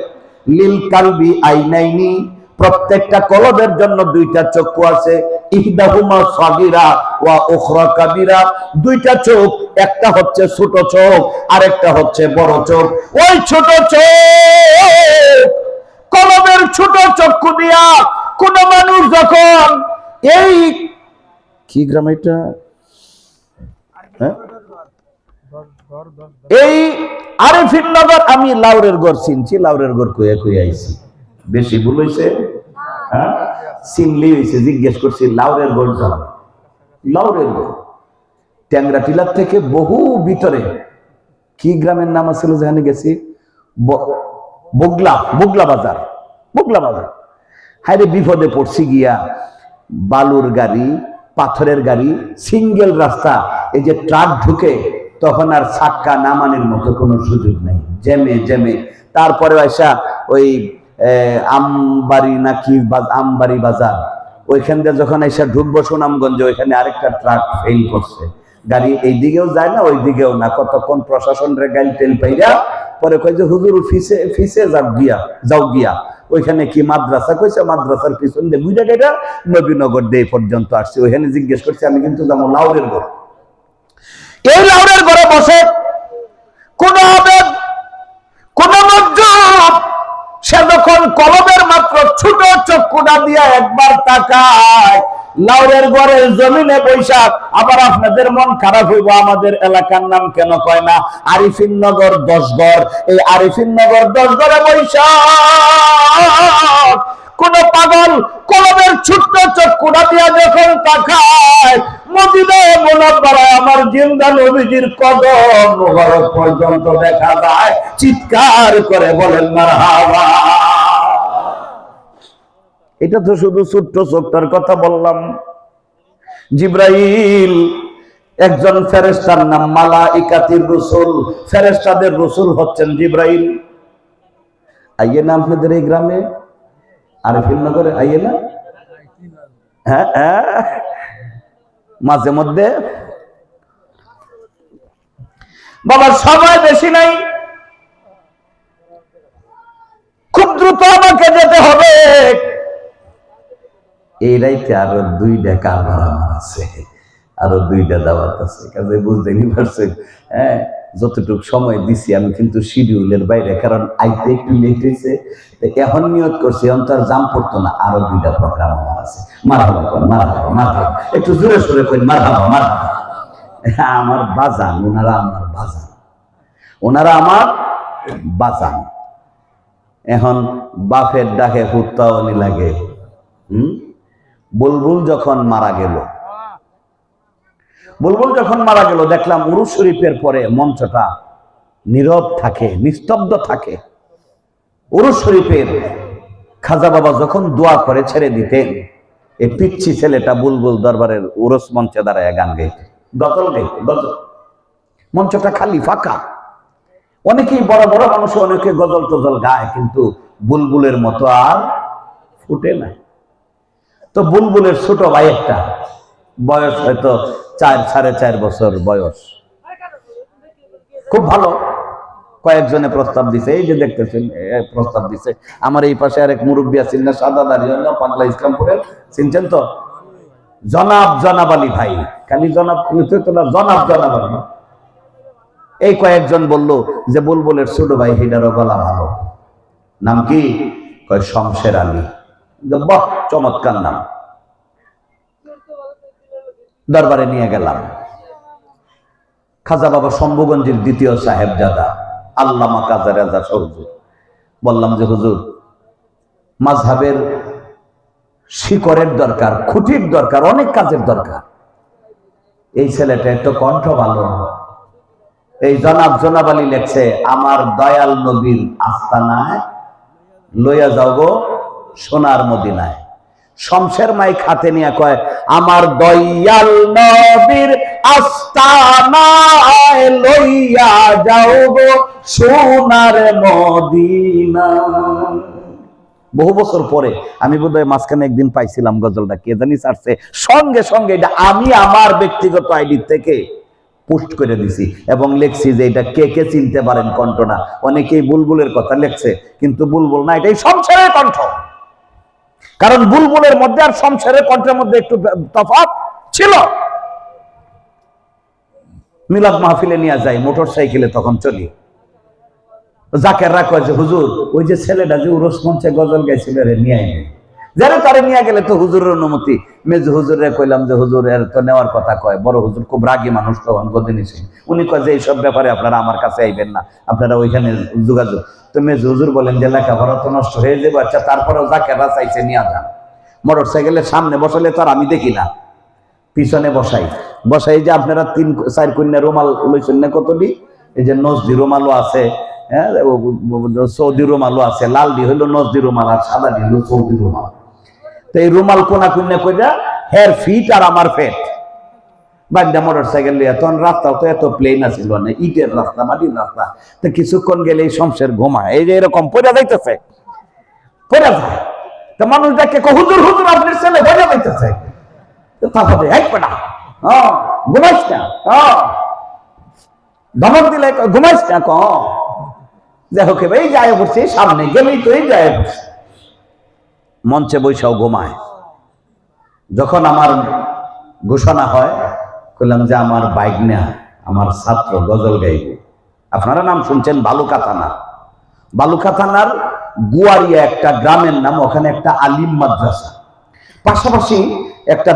লিল কালবি আইনাইনি, প্রত্যেকটা কলবের জন্য দুইটা চক্ষু আছে। ইহদাহুমা সাগীরা ওয়া উখরা কাবীরা, দুইটা চোখ, একটা হচ্ছে ছোট চোখ আর একটা হচ্ছে বড় চোখ। ওই ছোট চোখ, কলবের ছোট চক্ষু দিয়া কোন মানুষ যখন এই কি গ্রাম এটা, এই আরিফিন নগর, আমি লাউরের ঘর চিনছি, লাউরের ঘর কইয়া কইয়া আইছি, বেশি ভুল হইছে? চিনলি হইছে, জিজ্ঞেস করছি লাউরের ঘর যাও, লাউরের ঘর ট্যাংরা টিলার থেকে বহু ভিতরে। কি গ্রামের নাম আছিল যেখানে গেছি? বগলা, বগলা বাজার, বগলা বাজার। হায়রে বিপদে পড়ছি গিয়া, বালুর গাড়ি, পাথরের গাড়ি, সিঙ্গেল রাস্তা, এই যে ট্রাক ঢুকে, তখন আর চাক্কা নামানোর মতো কোনো সুযোগ নেই, জেমে জেমে। তারপরে আইসা ওই আমবাড়ি নাকি আমবাড়ি বাজার, ওইখান দিয়ে যখন এসে ঢুকবো সুনামগঞ্জে, ওইখানে আরেকটা ট্রাক ফেল করছে। গাড়ি এই দিকেও যায় না, ওই দিকেও না। কতক্ষণ প্রশাসনের গাড়ি তেল পাইরা পরে কয় যে হুজুর ফিসে ফিসে যাও গিয়া। ওইখানে কি মাদ্রাসা কইছে, মাদ্রাসার পিছন দিয়ে বুঝা গেটা নবীনগর দিয়ে পর্যন্ত আসছে। ওইখানে জিজ্ঞেস করছে, আমি কিন্তু যাবো লাউরের ঘর। এই লাউরের ঘরে বসে কোন আবেদ, কোন মজ্জুব, সে যখন কলবের মাত্র ছোট চক্ষুটা দিয়া একবার তাকায়, লাউরের ঘরের জমিনে বৈশাখ। আবার আপনাদের মন খারাপ হইব, আমাদের এলাকার নাম কেন কয় না আরিফিন নগর 10 ঘর? এই আরিফিন নগর 10 ঘরে বৈশাখ কোন পাগল কলবের ছোট্ট চক্ষুটা দিয়া যখন তাকায়, মদিনায়ে মুনাওয়ারায় আমার জিন্দা নবীজির কদম মোবারক পর্যন্ত দেখা যায়। চিৎকার করে বলেন মারহাবা। এটা তো শুধু ছোট্ট চোখটার কথা বললাম। জিব্রাইল একজন ফেরেশতার নাম, মালাইকাতির রাসূল, ফেরেশতাদের রাসূল হচ্ছেন জিব্রাইল। আইয়ে না আপনাদের এই গ্রামে আরিফিন নগরে, আইয়ে না? হ্যাঁ, মাঝে মধ্যে বাবা, সময় বেশি নাই, খুব দ্রুত আমাকে যেতে হবে। এই রাইতে আরো 2টা কারবার আমার আছে, আরো 2টা দাওয়াত আছে, কাজে বুঝতেই পারছেন। হ্যাঁ, যতটুকু সময় দিছি আমি কিন্তু শিডিউলের বাইরে, কারণ আইতে একটু লেট হয়েছে। এখন নিয়ত করছি, অন্তর জাম পড়তো না, আরো 2টা প্রোগ্রাম আমার আছে। মারহাবা কর, মারহাবা, মারহাবা, একটু জোরে সোরে কই মারহাবা, মারহাবা। আমার বাজান, ওনারা আমার বাজান। ওনারা আমার বাঁচান। এখন বাপের ডাকে হুত্তাওয়ানি লাগে। বুলবুল যখন মারা গেল, দেখলাম উরুস শরীফের পরে মঞ্চটা নীরব থাকে, নিস্তব্ধ থাকে। উরুস শরীফের খাজা বাবা যখন দোয়া করে ছেড়ে দিতেন, এই পিচ্ছি ছেলেটা বুলবুল দরবারের উরুস মঞ্চে দাঁড়ায় গান গাইতে, গজল গাইতে, গজল। মঞ্চটা খালি ফাঁকা। অনেকেই বড় বড় মানুষ অনেকে গজল টজল গায়, কিন্তু বুলবুলের মতো আর ফুটে না। তো বুলবুলের ছোট ভাই একটা, বয়স হয়তো 4-4.5 বছর বয়স, খুব ভালো। কয়েকজনে প্রস্তাব দিছে, এই যে দেখতেছেন প্রস্তাব দিছে। আমার এই পাশে আরেক মুরব্বী আছেন না, সাদা দাঁড়িয়ে পাগলা ইসলামপুরের, চিনছেন তো? জনাব আলী ভাই, খালি জনাব খুঁজতে তো না, জনাব আলী। এই কয়েকজন বলল যে বুলবুলের ছোট ভাই হিডারও গলা ভালো, নাম কি? কয় শমশের আলী। বাহ, চমৎকার নাম। দরবারে নিয়ে গেলাম। খাজা বাবা শম্ভুগঞ্জের দ্বিতীয় সাহেবজাদা আল্লামা কাজী রাজা হুজুর। বললাম যে হুজুর, মাযহাবের শিকড়ের দরকার, খুঁটির দরকার, অনেক কাজের দরকার। এই ছেলেটা একটু কণ্ঠ ভালো। এই জনাব আলী লেখছে, আমার দয়াল নবীর আস্তানায় লইয়া যাও গো সোনার মদিনায়। শমশের মাইক হাতে নিয়ে কয়, আমার দয়াল নবীর আস্তানায় লইয়া যাও গো সোনার মদিনা। বহু বছর পরে আমি বোধহয় মাঝখানে একদিন পাইছিলাম গজলটা, কে জানি ছাড়ছে, সঙ্গে সঙ্গে এটা আমি আমার ব্যক্তিগত আইডি থেকে পোস্ট করে দিছি এবং লিখছি যে এটা কে কে চিনতে পারেন কণ্ঠটা। অনেকেই বুলবুলের কথা লিখছে, কিন্তু বুলবুল না, এটাই শমশেরের কণ্ঠ। কারণ বুলবুলের মধ্যে আর শমশেরের কণ্ঠের মধ্যে একটু তফাৎ ছিল। মিলাদ মাহফিলে নিয়ে যাই মোটর সাইকেলে, তখন চলি। জাকেররা কয় যে হুজুর, ওই যে ছেলেটা যে উরস মঞ্চে গজল গাইছিল রে নিয়ে আইনি, যারা তারে নিয়ে গেলে তো হুজুরের অনুমতি। মেজু হুজুরে কইলাম যে হুজুর এর তো নেওয়ার কথা কয়। বড় হুজুর খুব রাগী মানুষ, তখন গদিনিছি। উনি কয় যে এইসব ব্যাপারে আপনারা আমার কাছে আইবেন না, আপনারা ওইখানে যোগাযোগ। তো মেজু হুজুর বলেন যে লেখাপড়া তো নষ্ট হয়ে যাবে, আচ্ছা তারপরেও জাকেররা চাইছে নিয়ে যান। মোটর সাইকেলের সামনে বসালে তো আর আমি দেখি না, পিছনে বসাই যে আপনারা 3-4 কন্যা রুমাল লইছেন না কতটি? এই যে নজদি রুমালও আছে, হ্যাঁ, সৌদি রুমালও আছে। লালডি হইলো নজদি রুমাল আর সাদাডি হইলো সৌদি রুমাল। তো এই রুমাল কোনা কন্যা কইরা হের ফিট আর আমার ফেট বাগদা মোটর সাইকেল লিয়া। তখন রাস্তাও তো এত প্লেন আছিল না, ইটের রাস্তা, মাটির রাস্তা। তো কিছুক্ষণ গেলে এই শমশের ঘুমায়, এই যে এরকম পড়ে যাইতেছে, পড়ে যায়। তো মানুষ দেখে হুজুর হুজুর আপনার ছেলে পড়ে যাইতেছে, তারপরে ঘুমাইস না, ধমক দিলে ঘুমাইস না, যাই হোক ভাই যায় পড়ছে, সামনে গেলেই তো এই যায় পড়ছে। মঞ্চে বৈশাও ঘুমায়। যখন আমার ঘোষণা হয়, বললাম যে আমার বাইক নেয়া, আমার ছাত্র গজল গাইবে। আপনারা নাম শুনছেন বালুকা থানা। বালুকা থানার গুয়ারিয়া একটা গ্রামের নাম, ওখানে একটা আলিম মাদ্রাসা, পাশাপাশি একটা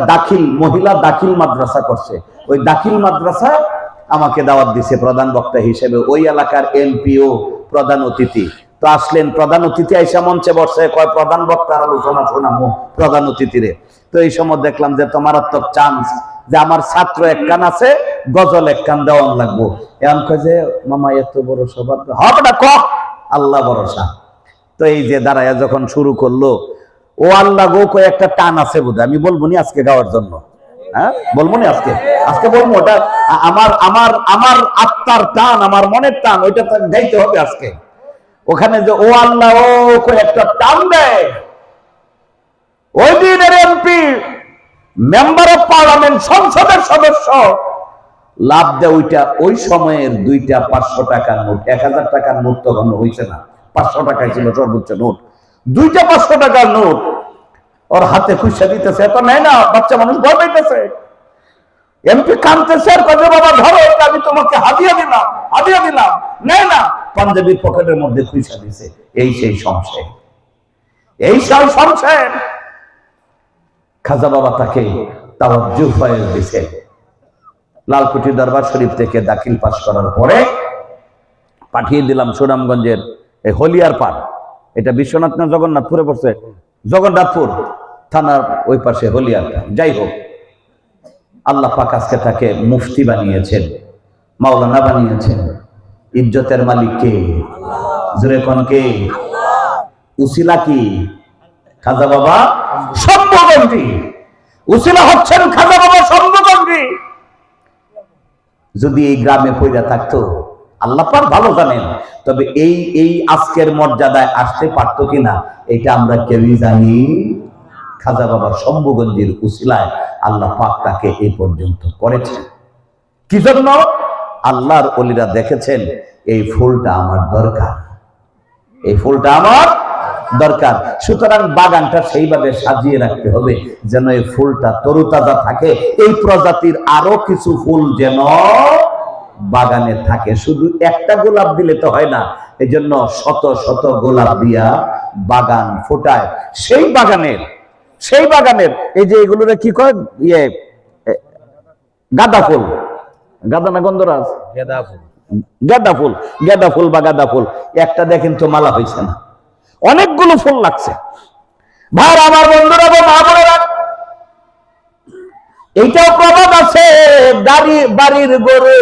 মহিলা দাখিল মাদ্রাসা করছে। ওই দাখিল মাদ্রাসায় আমাকে দাওয়াত দিছে প্রধান বক্তা হিসেবে। ওই এলাকার এমপিও প্রধান অতিথি। তো আসলেন, প্রধান অতিথি আইসা মঞ্চে বসে, কয় প্রধান বক্তার আলোচনা শোনাবো প্রধান অতিথিরে। তো এই সময় দেখলাম যে মারাত্মক চান্স, যে আমার ছাত্র এক কান আছে, গজল এক কান দেওয়ান লাগবো। এমন কয় যে মামা এত বড় সৌভাগ্য হবে না, আল্লাহ ভরসা। তো এই যে দাঁড়ায় যখন শুরু করলো, ও আল্লাহ গো কয় একটা টান আছে বোধ, আমি বলবো নি আজকে গাওয়ার জন্য, হ্যাঁ বলবো নি আজকে বলবো। ওটা আমার আমার আমার আত্মার টান, আমার মনের টান, ওইটা গাইতে হবে আজকে। ওখানে যে ও আল্লাহ ও কয় একটা টান দেয়, ওই দিনের এমপি, মেম্বার অফ পার্লামেন্ট, সংসদের সদস্য লাভ দেয় ওইটা। ওই সময়ের 2টা 500 টাকার নোট, 1000 টাকার নোট তখন হয়েছে না, 500 টাকায় ছিল সর্বোচ্চ নোট। 2টা 500 টাকার নোট ওর হাতে খুশা দিতেছে, এত নেয় না, বাচ্চা মানুষ ভয় পাইতেছে। এমপি কাঁদতেছে আর কাজে বাবা ধরো, এটা আমি তোমাকে হাদিয়া দিলাম, নেয় না, পাঞ্জাবির পকেটের মধ্যে খুশা দিছে। এই সেই সংশয়, এই সেই সংশয়। খাজা বাবা তাকে তাওয়াজ্জুহ ফয়েজ দিছে। লালকুঠি দরবার শরীফ থেকে দাখিল পাশ করার পরে পাঠিয়ে দিলাম সুনামগঞ্জের এই হলিয়ার পাড়, এটা বিশ্বনাথ না জগন্নাথপুরে পড়ছে, জগন্নাথপুর থানার ওই পাশে হলিয়ার পাড়। যাই হোক, আল্লাহ পাক আজকে তাকে মুফতি বানিয়েছেন, মাওলানা বানিয়েছেন। ইজ্জতের মালিক কে? জোরে কোন কে? উসিলা কি? খাজা বাবা শম্ভুগঞ্জি। উসিলা হচ্ছেন খাজা বাবা শম্ভুগঞ্জি। যদি এই গ্রামে পয়রা থাকতো, আল্লাহ পাক ভালো জানেন, তবে এই আজকের মর্যাদায় আসতে পারতো কিনা এটা আমরা কেউই জানি। খাজা বাবা শম্ভুগঞ্জির উসিলায় আল্লাহ পাক তাকে এই পর্যন্ত করেছেন। কি জন্য? আল্লাহর ওলিরা দেখেছেন এই ফুলটা আমার দরকার, এই ফুলটা আমার দরকার। সুতরাং বাগানটা সেইভাবে সাজিয়ে রাখতে হবে যেন এই ফুলটা তরুতাজা থাকে, এই প্রজাতির আরো কিছু ফুল যেন বাগানে থাকে। শুধু একটা গোলাপ দিলে তো হয় না, এই জন্য শত শত গোলাপ দিয়া বাগান ফোটায়। সেই বাগানের এই যে এগুলোরে কি কয়, গাঁদা ফুল, গাঁদা না গন্ধরাজ, গাঁদা ফুল বা গাঁদা ফুল একটা দেখেন তো মালা হয়েছে না, অনেকগুলো ফুল লাগছে। ভাই আমার বন্ধুরা, মা বোনেরা, এইটাও প্রবাদ আছে, বাড়ির গরু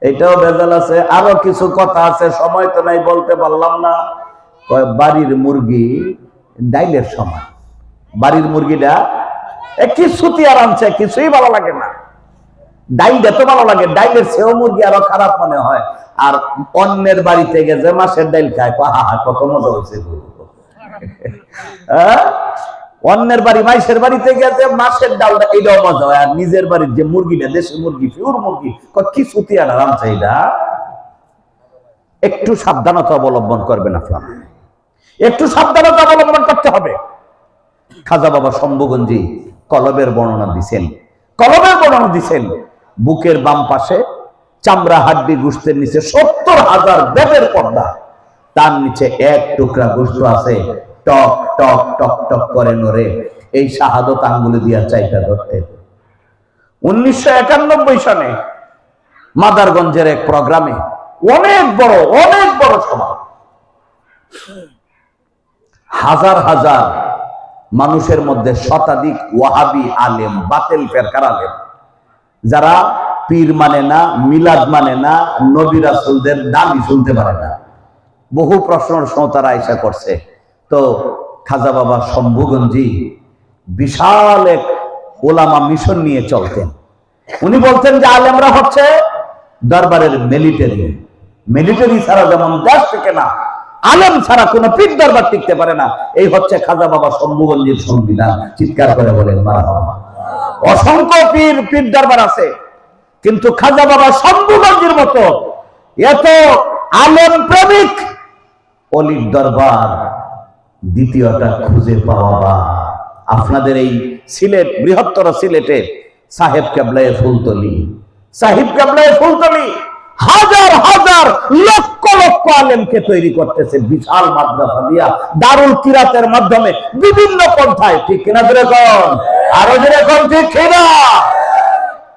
এটাও ভেজাল আছে। আরো কিছু কথা আছে, সময় তো নাই, বলতে পারলাম না। বাড়ির মুরগি ডাইলের সমান। বাড়ির মুরগিটা কিছুই আর আনছে, কিছুই ভালো লাগে না। ডাইল এত ভালো লাগে, ডাইলের সেও মুরগি আরো খারাপ মনে হয়। আর অন্যের বাড়িতে গেছে মাছের ডাইল খায়, কত মজা হয়েছে। অন্যের বাড়ি মাইশের বাড়িতে গেছে মাছের ডালটা, এইটাও মজা হয়। আর নিজের বাড়ির যে মুরগিটা, দেশি মুরগি, পিওর মুরগি, কি সুতিয়ার আরামছে। এটা একটু সাবধানতা অবলম্বন করবেন আপনারা, একটু সাবধানতা অবলম্বন করতে হবে। খাজা বাবা শম্ভুগঞ্জি কলবের বর্ণনা দিছেন। বুকের বাম পাশে চামড়া হাড্ডি গোশতের নিচে 70,000 বেদের পর্দা, তার নিচে এক টুকরা গোশত আছে, টক টক টক টক করে নড়ে। এই শাহাদত আঙ্গুলে দিয়া চাইটা ধরতেন। 1991 সালে মাদারগঞ্জের এক প্রোগ্রামে অনেক বড় সভা, হাজার হাজার মানুষের মধ্যে শতাধিক ওয়াহাবি আলেম, বাতিল ফেরকার আলেম, যারা পীর মানে না, মিলাদ মানে না, নবী রাসূলদের দাবি শুনতে পারে না। বহু প্রশ্নের তারা আইসা করছে। তো খাজা বাবা শম্ভুগঞ্জি বিশাল এক ওলামা মিশন নিয়ে চলতেন। উনি বলতেন যে আলেমরা হচ্ছে দরবারের মিলিটারি ছাড়া যেমন দেশ টিকে না, আলেম ছাড়া কোন পীর দরবার টিকতে পারে না। এই হচ্ছে খাজা বাবা শম্ভুগঞ্জির সংবিধান। চিৎকার করে বলেন মারহাবা। অসংখ্য পীর দরবার আছে, কিন্তু খাজা বাবা শম্ভুগঞ্জির মতো এত আলেম প্রেমিক অলির দরবার দ্বিতীয়টা খুঁজে পাওয়া। আপনাদের এই সিলেট, বৃহত্তর সিলেটে সাহেব কেবলায়ে ফুলতলি, হাজার হাজার লক্ষ লক্ষ আলেমকে তৈরি করতেছে বিশাল মাদ্রাসা দিয়া, দারুল কিরাতের মাধ্যমে বিভিন্ন পন্থায়। ঠিক কিনা ধরে কোন? আরো ধরে কোন? ঠিক কিনা?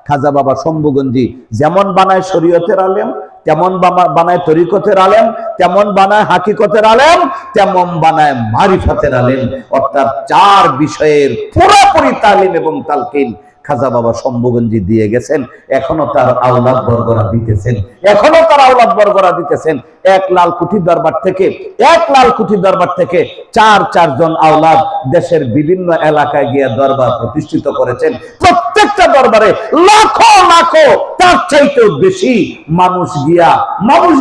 খাজা বাবা শম্ভুগঞ্জি যেমন বানায় শরীয়তের আলেম, তেমন বানায় তরিকতের আলেম, তেমন বানায় হাকিকতের আলেম, তেমন বানায় মারিফাতের আলেম। অর্থাৎ 4 বিষয়ের পুরোপুরি তালিম এবং তালকিন খাজা বাবা শম্ভুগঞ্জি দিয়ে গেছেন। এখনো তার আওলাদ বরগরা দিতেছেন, 1 লালকুঠি দরবার থেকে 4 জন আওলাদ দেশের বিভিন্ন এলাকায় গিয়ে দরবার প্রতিষ্ঠিত করেছেন। প্রত্যেকটা দরবারে লাখো লাখো, তার চাইতেও বেশি মানুষ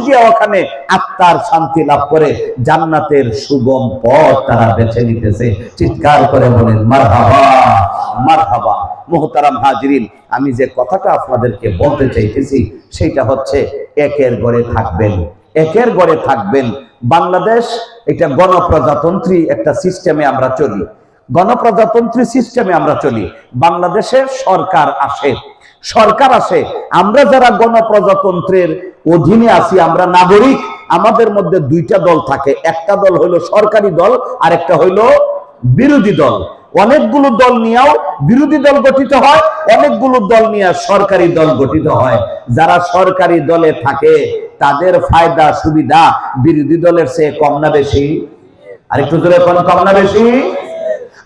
গিয়া ওখানে আত্মার শান্তি লাভ করে জান্নাতের সুগম পথ তারা বেছে নিতেছে। চিৎকার করে বলেন মারহাবা, মারহাবা। মুহতারাম হাজিরিন, আমি যে কথাটা আপনাদেরকে বলতে চাইতেছি সেটা হচ্ছে একের গড়ে থাকবেন। বাংলাদেশ এটা গণপ্রজাতন্ত্রী একটা সিস্টেমে আমরা চলি, বাংলাদেশের সরকার আসে। আমরা যারা গণপ্রজাতন্ত্রের অধীনে আছি, আমরা নাগরিক, আমাদের মধ্যে 2টা দল থাকে। একটা দল হইলো সরকারি দল, আর একটা হইলো বিরোধী দল। অনেকগুলো দল নিয়েও বিরোধী দল গঠিত হয়, অনেকগুলো দল নিয়ে সরকারি দল গঠিত হয়। যারা সরকারি দলে থাকে তাদের ফায়দা সুবিধা বিরোধী দলের চেয়ে কম না বেশি? আরেকটু জোরে কোন, কম না বেশি?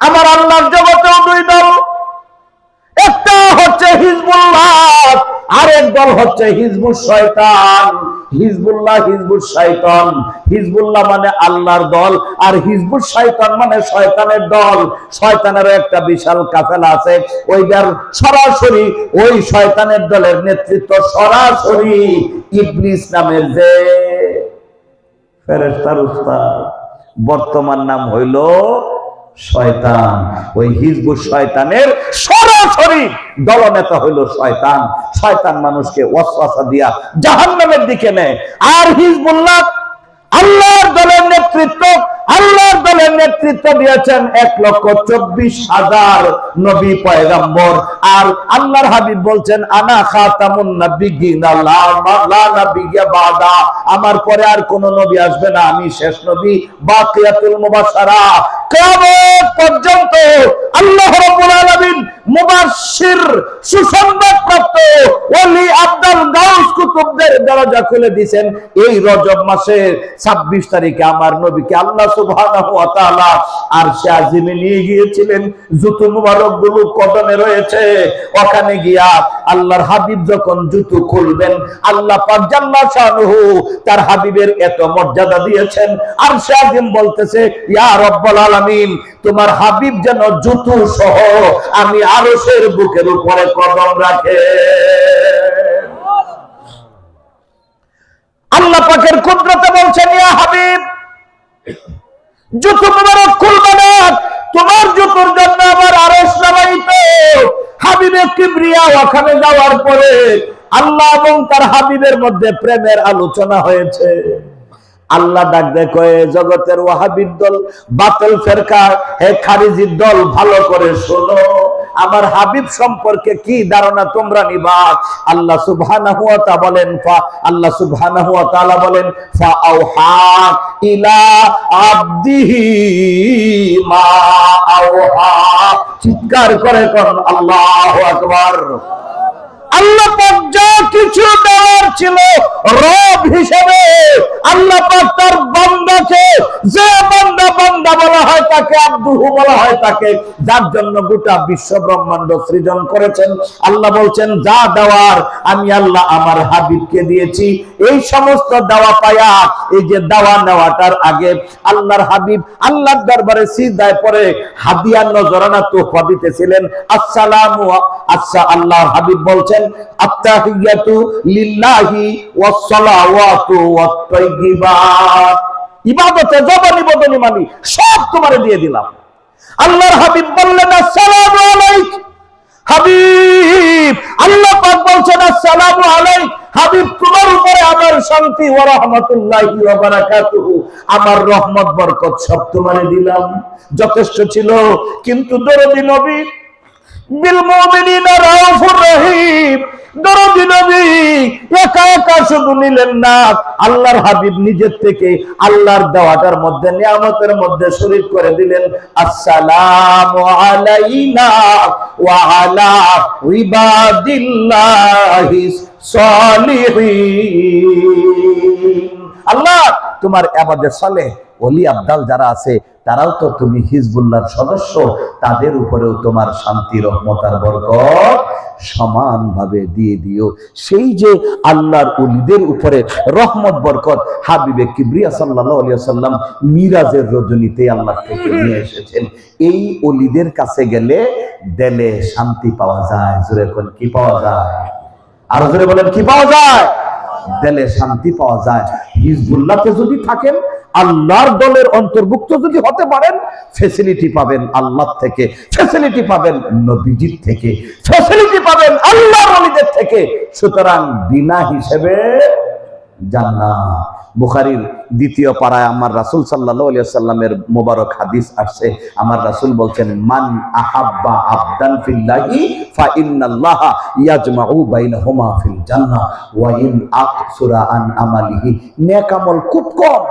আমার আল্লাহর জগতেও দুই দল, একটা হচ্ছে হিজবুল্লাহ, আরেক দল হচ্ছে হিজবুল শয়তান। হিজবুল্লাহ, হিজবুল শয়তান। হিজবুল্লাহ মানে আল্লাহর দল, আর হিজবুল শয়তান মানে শয়তানের দল। শয়তানেরও একটা বিশাল কাফেলা আছে, ওইটার সরাসরি ওই শয়তানের দলের নেতৃত্ব সরাসরি ইবলিস নামের যে ফেরেশতার উস্তাদ, বর্তমান নাম হইল শয়তান। ওই হিজবুল শয়তানের সরাসরি দলনেতা হইল শয়তান। শয়তান মানুষকে ওয়াসওয়াসা দিয়া জাহান্নামের দিকে নেয়। আর হিজবুল্লাহ আল্লাহর দলের নেতৃত্ব, আল্লাহর দলের নেতৃত্ব দিয়েছেন 1,24,000 নবী পয়গম্বর। আর আল্লাহর হাবিব বলছেন আনা খাতামুন নাবিয়্যিন লা নাবিয়্যা বাদা, আমার পরে আর কোন নবী আসবে না, আমি শেষ নবী। বাকিয়াতুল মুবাশশারা, কিয়ামত পর্যন্ত আল্লাহ রাব্বুল আলামিন মুবাশশির সুসংবাদ প্রাপ্ত ওলি আব্দুল গাউস কুতুবদের দরজা খুলে দিয়েছেন। এই রজব মাসের 26 তারিখে আমার নবীকে আল্লাহ সুবহানাহু ওয়া তাআলা আরশে আজিমে নিয়ে গিয়েছিলেন। জুতো মুবারক গুলো কদমে রয়েছে। ওখানে গিয়া আল্লাহর হাবিব যখন জুতো খুলবেন, আল্লাহ পাক জাল্লা শানুহু তার হাবিবের এত মর্যাদা দিয়েছেন। আরশে আজিম বলতেছে ইয়া রাব্বুল আলামিন, তোমার হাবিব যেন জুতো সহ আমি আরশের বুকের উপরে কদম রাখে। আল্লাহ পাকের কুদরতে বলছেন ইয়া হাবিব, জুতো মুবারক খুলবে না, তোমার জুতোর জন্য আমার আরশ নামাইত। হাবিবে কিবরিয়া ওখানে যাওয়ার পরে আল্লাহ এবং তার হাবিবের মধ্যে প্রেমের আলোচনা হয়েছে। আল্লাহ ডাক দেয় কয়ে জগতের ওয়াহাবির দল, বাতিল ফেরকা, হে খারিজির দল, ভালো করে শোনো, আমার হাবিব সম্পর্কে কি ধারণা তোমরা নিবা। আল্লাহ সুবহানাহু ওয়া তাআলা বলেন আল্লাহ সুবহানাহু ওয়া তাআলা বলেন ফা আওহা ইলা আবদিহি মা আওহা। চিৎকার করে কোন আল্লাহু আকবার। আল্লাহ পাক যা কিছু দেওয়ার ছিল রব হিসেবে, আল্লাহ পাক তার বান্দাকে, যে বান্দা বান্দা বলা হয় তাকে আব্দুহু বলা হয় তাকে, যার জন্য গোটা বিশ্ব ব্রহ্মাণ্ড সৃজন করেছেন, আল্লাহ বলছেন যা দেওয়ার আমি আল্লাহ আমার হাবিবকে দিয়েছি। এই সমস্ত দেওয়া পায়া, এই যে দেওয়া নেওয়াটার আগে আল্লাহর হাবিব আল্লাহর দরবারে সিজদায় পড়ে হাদিয়া নজরানা তোহফা দিতেছিলেন। আসসালামু আচ্ছা, আল্লাহর হাবিব বলছেন আত্তাহিয়াতু লিল্লাহি ওয়াস সালাওয়াতু ওয়াত তাইয়্যিবাত, ইবাদতে জবানি বদনি মানি সব তোমারে দিয়ে দিলাম। আল্লাহর হাবিব বললেন আসসালামু আলাইক। হাবিব আল্লাহ পাক বলছেন আসসালামু আলাইক। হাবিব তোমার উপরে আমার শান্তি ওয়া রাহমাতুল্লাহি ওয়া বারাকাতুহু, আমার রহমত বরকত সব তোমারে দিলাম। যথেষ্ট ছিল। কিন্তু দরদি নবী বিল মুমিনিনা রাউফুর রহিম, দরদি নবী একা একা শুধু নিলেন না, আল্লাহর হাবিব নিজের থেকে আল্লাহর দেওয়াটার মধ্যে নিয়ামতের মধ্যে শরীক করে দিলেন আসসালামু আলাইনা ওয়া আলা ইবাদিল্লাহিস সালিহিন। আল্লাহ তোমার ইবাদত সালেহ ওলি আব্দাল যারা আছে তারাও তো তুমি হিজবুল্লাহর সদস্য, তাদের উপরেও তোমার শান্তি রহমত আর বরকত সমানভাবে দিয়ে দিও। সেই যে আল্লাহর ওলিদের উপরে রহমত বরকত হাবিবে কিবরিয়া সাল্লাল্লাহু আলাইহি ওয়াসাল্লাম মিরাজের রজনীতে আল্লাহ থেকে নিয়ে এসেছেন। এই ওলিদের কাছে গেলে দিলে শান্তি পাওয়া যায়। জোরে কোন কি পাওয়া যায়? আর জোরে বলেন কি পাওয়া যায়? দিলে শান্তি পাওয়া যায়। হিজবুল্লাহতে যদি থাকেন, আল্লাহর দলের অন্তর্ভুক্ত যদি হতে পারেন, ফ্যাসিলিটি পাবেন আল্লাহ থেকে, ফ্যাসিলিটি পাবেন নবীজির থেকে, ফ্যাসিলিটি পাবেন আল্লাহর ওলিদের থেকে। সুতরাং বিনা হিসেবে জান্নাত। বুখারীর দ্বিতীয় পারায় আমার রাসূল সাল্লাল্লাহু আলাইহি ওয়াসাল্লামের মোবারক হাদিস আসছে। আমার রাসূল বলছেন মান আহাব্বা আবদান ফিল্লাহি ফা ইন্নাল্লাহা ইয়াজমাউ বাইনাহুমা ফিল জান্নাহ ওয়া ইন আকসুরা আন আমালিহি। নেক আমল খুব কম,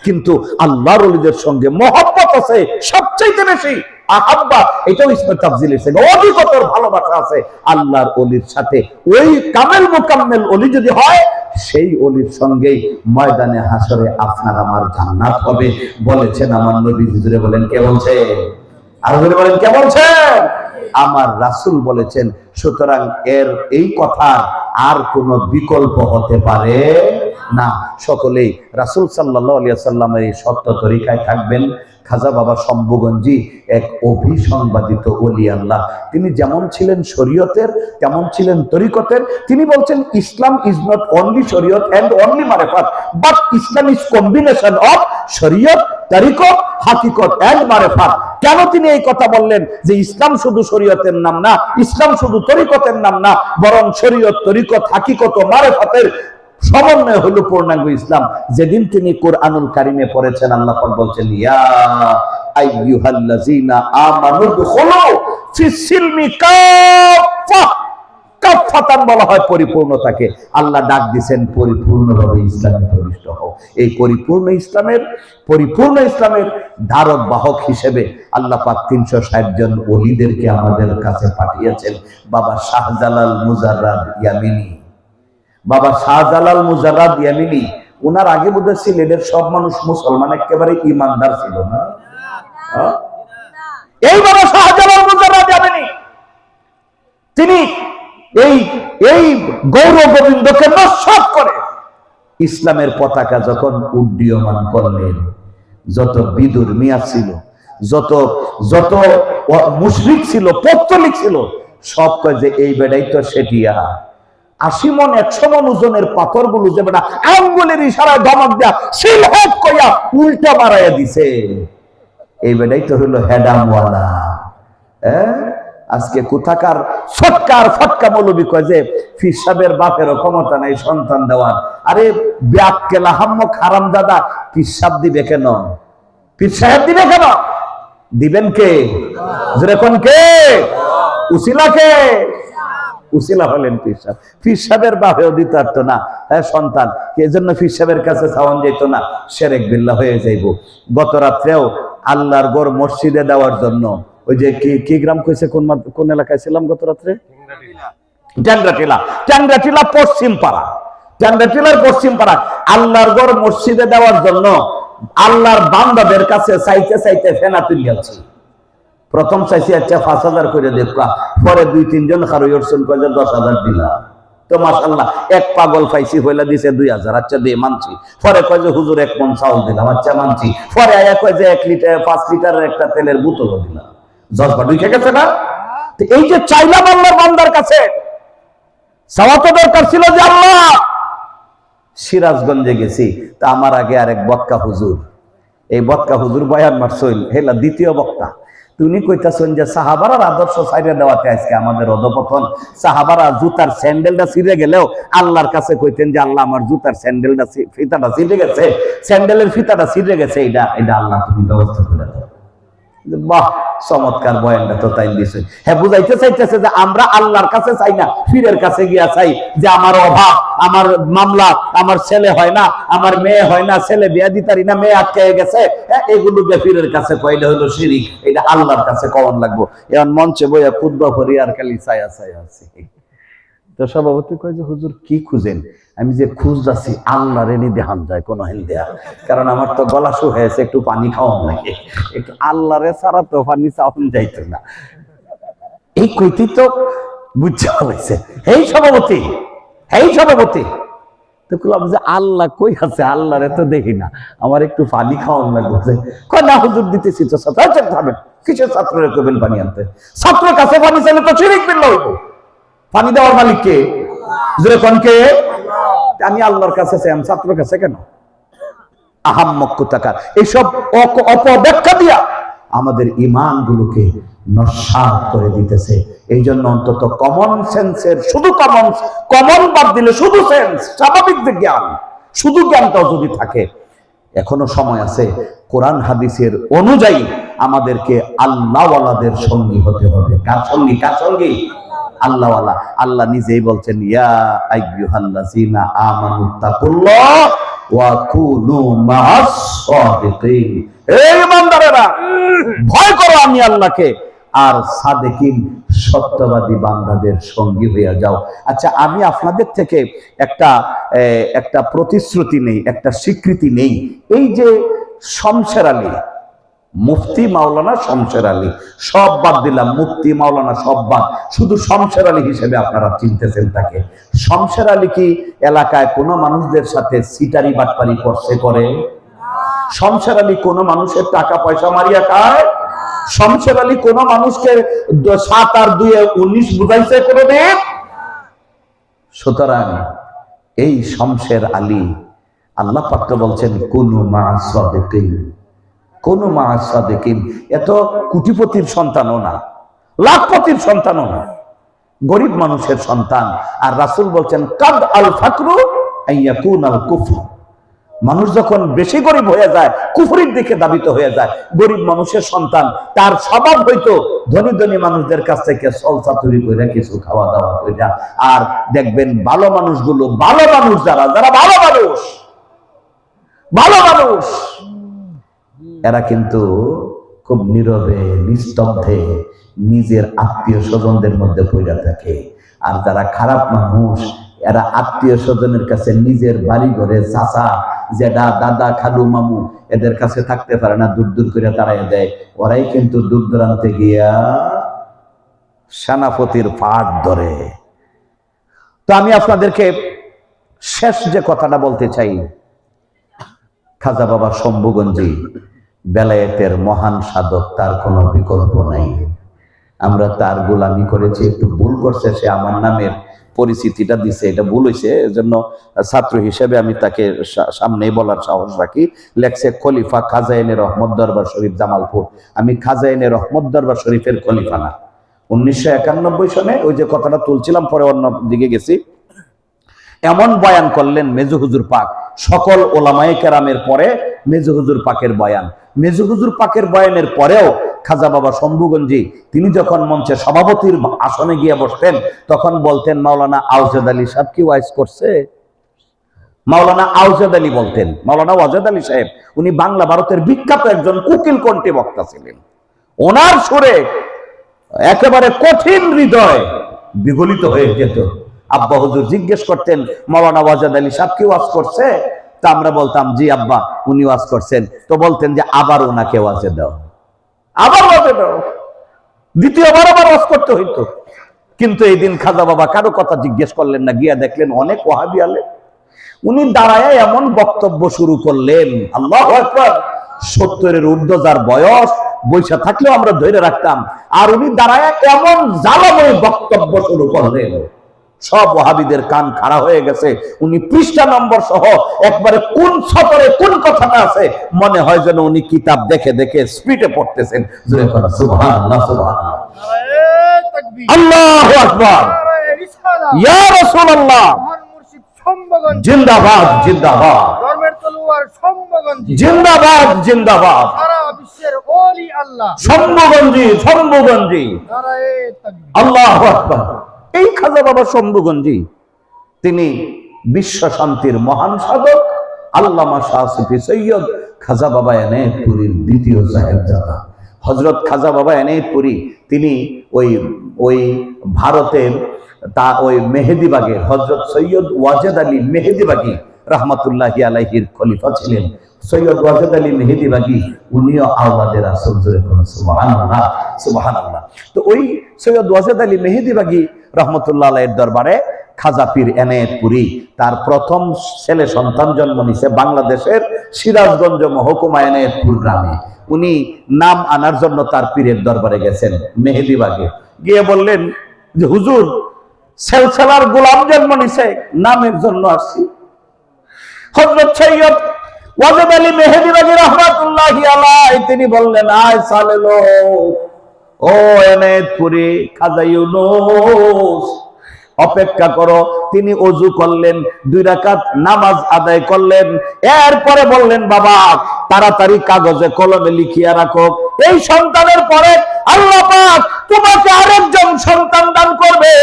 কিন্তু আল্লাহর ওলিদের সঙ্গে মহব্বত আছে সবচেয়ে বেশি। আহাব্বা, এটাও ইসমে তাফজিল এসেছে, অধিকতর ভালোবাসা আছে আল্লাহর ওলির সাথে। ওই কামেল মুকাম্মেল ওলি যদি হয়, সেই ওলির সঙ্গেই ময়দানে হাসরে আপনার আমার জান্নাত হবে বলেছেন আমার নবী। হুজুরে বলেন কে বলছে? আর হুজুরে বলেন কে বলছে? আমার রাসূল বলেছেন। সুতরাং এর এই কথা আর কোনো বিকল্প হতে পারে না। সকলেই রাসূল সাল্লাল্লাহু আলাইহি ওয়াসাল্লামের এই সত্য তরিকায় থাকবেন। খাজা বাবা শম্ভুগঞ্জি এক অভিসংবাদিত ওলি আল্লাহ। তিনি যেমন ছিলেন শরীয়তের, তেমন ছিলেন তরিকতের। তিনি বলছেন ইসলাম ইজ নট অনলি শরীয়ত এন্ড অনলি মারিফাত, but Islam is combination of শরীয়ত, তরিকত, হাকিকত এন্ড মারিফাত। কেন তিনি এই কথা বললেন যে ইসলাম শুধু শরীয়তের নাম না, ইসলাম শুধু তরিকতের নাম না, বরং শরীয়ত, তরিকত, হাকিকত ও মারিফাতের সমন্বয় হলো পূর্ণাঙ্গ ইসলাম। যেদিন তিনি কোরআনুল কারিমে পড়েছেন, আল্লাহ পাক বলছেন ইয়া আইয়ুহাল্লাযীনা আমানু দুখুলু ফিস-সিলমি কাফা। কাফাতান বলা হয় পরিপূর্ণতাকে। আল্লাহ ডাক দিবেন পরিপূর্ণভাবে ইসলামে প্রবিষ্ট হও। এই পরিপূর্ণ ইসলামের ধারক বাহক হিসেবে আল্লাহ পাক 360 জন ওলিদেরকে আমাদের কাছে পাঠিয়েছেন। বাবা শাহজালাল মুজাররাদ ইয়ামিনী, বাবা শাহজালাল মুজাররাদ ইয়ামিনী, ওনার আগে বোধহয় সিলেটের সব মানুষ মুসলমান, একেবারে ইমানদার ছিল না। এই বাবা শাহজালাল মুজাররাদ ইয়ামিনী, তিনি এই গৌর গোবিন্দকে নস্যাৎ করে ইসলামের পতাকা যখন উড্ডীয়মান করলেন, যত বিদুর মিয়া ছিল, যত মুশরিক ছিল, পত্তলিক ছিল, সব কয় যে এই বেড়াই তো সেটিয়া 80 মন 100 মন ওজনের পাথর গুলো যে বেটা আঙ্গুলের ইশারায় ধমক দেয়া সিলহত কইয়া উল্টা মারাইয়া দিছে। এই বেটাই তো হলো হেডামওয়ালা। আজকে কোথাকার ফটকার ফটকা মৌলবি কয় যে পীর সাহেবের বাপেরও ক্ষমতা নাই সন্তান দেওয়ার। আরে ব্যাককেলা হাম্মক হারামজাদা, পীর সাহেব দিবে কেন? পীর সাহেব দিবে কেন? দিবেন কে? জোরে কোন কে? উসিলা কে? উসিলা হলেন পীর সাহেব। পীর সাহেবের বাপেও দিতে পারতো না সন্তান, এজন্য পীর সাহেবের কাছে চাওয়ান যেত না, শিরক বিল্লাহ হয়ে যাইব। গত রাত্রেও আল্লাহর ঘর মসজিদে দেওয়ার জন্য ওই যে কি গ্রাম কইছে, কোন এলাকায় ছিলাম গত রাত্রে? ট্যাংরাটিলা পশ্চিম পাড়া। ট্যাংরাটিলার পশ্চিম পাড়া আল্লাহর ঘর মসজিদে দেওয়ার জন্য আল্লাহর বান্দাদের কাছে চাইতে চাইতে ফেনা তুলিয়াছে। প্রথম চাইছি আচ্ছা 5000 করে দেখবা, পরে 2-3 জন খারুই অর্জন করে 10,000 দিলা। তো মাশাআল্লাহ এক পাগল পাইছি হইলা দিছে 2000, আচ্ছা দিয়ে মানছি। পরে কয় যে হুজুর 1 মণ চাউল দিলাম, আচ্ছা মানছি। পরে আয়া কয় যে 1 লিটার 5 লিটারের একটা তেলের বোতলও দিলাম। জজবা ঢুকে গেছে না? তো এই যে চাইলাম আল্লাহর বান্দার কাছে, চাওয়া তো দরকার ছিল যে আল্লাহ। সিরাজগঞ্জে গেছি, তা আমার আগে আরেক বক্কা হুজুর, এই বক্কা হুজুর বয়ান মারছইল, হেলা দ্বিতীয় বক্তা। তুমি কইতাছেন যে সাহাবারার আদর্শ ছাইড়া দেওয়াতে আজকে আমাদের অধপতন। সাহাবারা জুতার স্যান্ডেলটা ছিঁড়ে গেলেও আল্লাহর কাছে কইতেন যে আল্লাহ আমার জুতার স্যান্ডেলটা ফিতাটা ছিঁড়ে গেছে, স্যান্ডেলের ফিতাটা ছিঁড়ে গেছে, এটা আল্লাহ তুমি ব্যবস্থা করে দাও। বাহ, চমৎকার বয়ানটা তো তাই দিছে। হ্যাঁ, বুঝাইতে চাইতেছে যে আমরা আল্লাহর কাছে চাই না, পীরের কাছে গিয়া চাই যে আমার অভাব, আমার মামলা, আমার ছেলে হয় না, আমার মেয়ে হয় না, ছেলে বিয়া দিতারি না, মেয়ে আটকে গেছে, এগুলো পীরের কাছে কইলে হলো শিরিক। এটা আল্লাহর কাছে কমন লাগবো। এখন মঞ্চে বইয়া খুতবা করি আর খালি ছায়া আছি। তো সভাপতি কয় যে হুজুর কি খুঁজেন? আমি যে খুঁজতেছি আল্লাহর এনে দেখান যায় কোন হেল দেয়া, কারণ আমার তো গলা শুকাইছে, একটু পানি খাওয়ান লাগে, একটু আল্লাহরে ছাড়া তো পানি চাওয়ান যাইতো না। এই কইতি তো বুঝতে পারছে। এই সভাপতি তো বললাম যে আল্লাহ কই আছে? আল্লাহরে তো দেখি না, আমার একটু পানি খাওয়ান লাগবে। কয় না হুজুর দিতেছি তো। ছাত্র খাবেন কিসের? ছাত্ররে কইবেন পানি আনতে? ছাত্রের কাছে পানি চাইলে তো শিরিক বিল্লাহ হইব। পানি দেওয়ার মালিক কে? জোরে কোন কে? আমি আল্লাহর কাছে চাই, আমি ছাত্রের কাছে কেন? আহাম্মক কোথাকার এইসব অপব্যাখ্যা দিয়া আমাদের ইমান গুলোকে নস্যাৎ করে দিতেছে। এই জন্য অন্তত কমন সেন্সের, শুধু কমন বাদ দিলে শুধু সেন্স, স্বাভাবিক যে জ্ঞান, শুধু জ্ঞানটাও যদি থাকে, এখনো সময় আছে। কোরআন হাদিসের অনুযায়ী আমাদেরকে আল্লাহওয়ালাদের সঙ্গী হতে হবে। কার সঙ্গী? আল্লাহওয়ালা। আল্লাহ নিজেই বলছেন ইয়া আইয়ুহাল্লাযীনা আমানুত্তাকুল্লাহ ওয়া কুনু মা'আস সাদিকিন। এই ইমানদারেরা, ভয় করো আমি আল্লাহকে, আর সাদেকিন সত্যবাদী বান্দাদের সঙ্গী হইয়া যাও। আচ্ছা, আমি আপনাদের থেকে একটা প্রতিশ্রুতি নেই, একটা স্বীকৃতি নেই। এই যে শমশের আলী, মুফতি মাওলানা শমশের আলী, সব বাদ দিলাম, মুফতি মাওলানা সব বাদ, শুধু শমশের আলী হিসেবে আপনারা চিনতেছেন তাকে। শমশের আলী কি এলাকায় কোনো মানুষদের সাথে সিটারি বাটপারি করে? শমশের আলী কোন মানুষের টাকা পয়সা মারিয়া খায়? শমশের আলী কোন মানুষকে 7 আর 2 এ 19 বুঝাইছে কোনদিন? সুতরাং এই শমশের আলী, আল্লাহ পাক তো বলছেন কুনু মা'আস সাদিকিন, কুনু মা'আস সাদিকিন। এত কোটিপতির সন্তানও না, লাখপতির সন্তানও না, গরিব মানুষের সন্তান। আর রাসূল বলছেন কাদ আল ফাকরু আইয়াকুনাল কুফর। মানুষ যখন বেশি গরিব হয়ে যায়, কুফরির দিকে দাবিত হয়ে যায়। গরিব মানুষের সন্তান, তার স্বভাব হইতো ধনী ধনী মানুষদের কাছ থেকে সলসা তৈরি করে কিছু খাওয়া দাওয়া করে। আর দেখবেন ভালো মানুষগুলো, ভালো মানুষ যারা ভালো মানুষ, এরা কিন্তু খুব নীরবে নিস্তব্ধে নিজের আত্মীয় স্বজনদের মধ্যে পড়ে থাকে। আর যারা খারাপ মানুষ, এরা আত্মীয় স্বজনের কাছে নিজের বাড়ি ঘরে চাচা জেঠা দাদা খালু মামু এদের কাছে থাকতে পারে না, দূর দূর করে তাড়াই দেয়। ওরাই কিন্তু দূর দূরান্তে গিয়া সেনাপতির ফাট ধরে। তো আমি আপনাদেরকে শেষ যে কথাটা বলতে চাই, খাজা বাবা শম্ভুগঞ্জি বেলায়েতের মহান সাধক, তার কোনো বিকল্প নাই। আমরা তার গোলামি করেছি, একটু ভুল করছে, সে আমার নামের পরিচিতিটা দিছে, এটা ভুল হয়েছে, এজন্য ছাত্র হিসেবে আমি তাকে সামনেই বলার সাহস রাখি। লেখছে খলিফা খাজাইনে রহমত দরবার শরীফ জামালপুর। আমি খাজাইনে রহমত দরবার শরীফের খলিফা না। 1991 সনে ওই যে কথাটা তুলছিলাম, পরে অন্য দিকে গেছি। এমন বয়ান করলেন মেজু হুজুর পাক, সকল ওলামায়ে কেরামের পরে মেজু হুজুর পাকের বয়ান। মেজু হুজুর পাকের বয়ানের পরেও খাজা বাবা শম্ভুগঞ্জি তিনি যখন মঞ্চে সভাপতির আসনে গিয়ে বসতেন, তখন বলতেন মাওলানা আওজাদ আলী সাহেব কি ওয়াইজ করছে? মাওলানা আওজাদ আলী বলতেন, মাওলানা ওয়াজেদ আলী সাহেব, উনি বাংলা ভারতের বিখ্যাত একজন উকিল কণ্ঠী বক্তা ছিলেন। ওনার সুরে একেবারে কঠিন হৃদয় বিগলিত হয়ে যেত। আব্বা হুজুর জিজ্ঞেস করতেন মাওলানা ওয়াজেদ আলী সাহেব কি ওয়াজ করছে? তা আমরা বলতাম জি আব্বা উনি ওয়াজ করছেন। তো বলতেন যে আবার ওনাকে ওয়াজে দাও, আবার ওয়াজে দাও, দ্বিতীয়বার আবার ওয়াজ করতে হইতো। কিন্তু এই দিন খাজা বাবা কারো কথা জিজ্ঞেস করলেন না, গিয়া দেখলেন অনেক ওয়াহাবি আলেম। উনি দাঁড়ায় এমন বক্তব্য শুরু করলেন, আল্লাহু আকবার, 70-এর ঊর্ধ্ব যার বয়স, বৈশা থাকলেও আমরা ধরে রাখতাম। আর উনি দাঁড়ায় এমন জ্বালাময় বক্তব্য শুরু করলেন, সব ওয়াহাবিদের কান খাড়া হয়ে গেছে। উনি পৃষ্ঠা নম্বর সহ একবারে কোন সতরে কোন কথাটা আছে মনে হয় যেন উনি কিতাব দেখে দেখে স্পিডে পড়তেছেন। জোরে বলেন সুবহানাল্লাহ, সুবহানাল্লাহ, আল্লাহু আকবার, ইয়া রাসূলুল্লাহ, জিন্দাবাদ জিন্দাবাদ, ধর্মের তলোয়ার শম্ভুগঞ্জি জিন্দাবাদ জিন্দাবাদ, সারা বিশ্বের ওলি আল্লাহ শম্ভুগঞ্জি শম্ভুগঞ্জি, নারায়ে তাকবীর, আল্লাহু আকবার। এই খাজা বাবা শম্ভুগঞ্জি তিনি বিশ্ব শান্তির মহান সাধক, আল্লামা শাহ সুফি সৈয়দ খাজা বাবা এনায়েতপুরীর দ্বিতীয় সাহেবজাদা হযরত খাজা বাবা এনায়েতপুরী। তিনি ওই ভারতের ওই মেহেদিবাগের হযরত সৈয়দ ওয়াজেদ আলী মেহেদিবাগী রাহমাতুল্লাহি আলাইহির খলিফা ছিলেন। সৈয়দ ওয়াজেদ আলী মেহেদিবাগী উনিও আওলাদে রাসূল, জোরে বলেন সুবহানাল্লাহ, সুবহানাল্লাহ। তো ওই সৈয়দ ওয়াজেদ আলী মেহেদিবাগী রহমতুল্লাহ আলাইহির দরবারে খাজা পীর এনায়েতপুরী তার প্রথম ছেলে সন্তান জন্ম নিছে বাংলাদেশের সিরাজগঞ্জ মহকুমা এনায়েতপুর গ্রামে। উনি নাম আনার জন্য তার পীরের দরবারে গেছেন মেহেদিবাগে, গিয়ে বললেন যে হুজুর সেলসেলার গোলাম জন্ম নিছে, নামের জন্য আসছি। হযরত সৈয়দ ওয়াজেদ আলী মেহেদিবাগী রাহমাতুল্লাহি আলাইহি তিনি বললেন আয় সালে লোক, ও এনায়েতপুরী খাজা ইউনূস অপেক্ষা করো। তিনি ওযু করলেন, 2 রাকাত নামাজ আদায় করলেন, এরপরে বললেন বাবা তাড়াতাড়ি কাগজে কলমে লিখিয়া রাখো, এই সন্তানের পরে আল্লাহ পাক তোমাকে আরেকজন সন্তান দান করবে,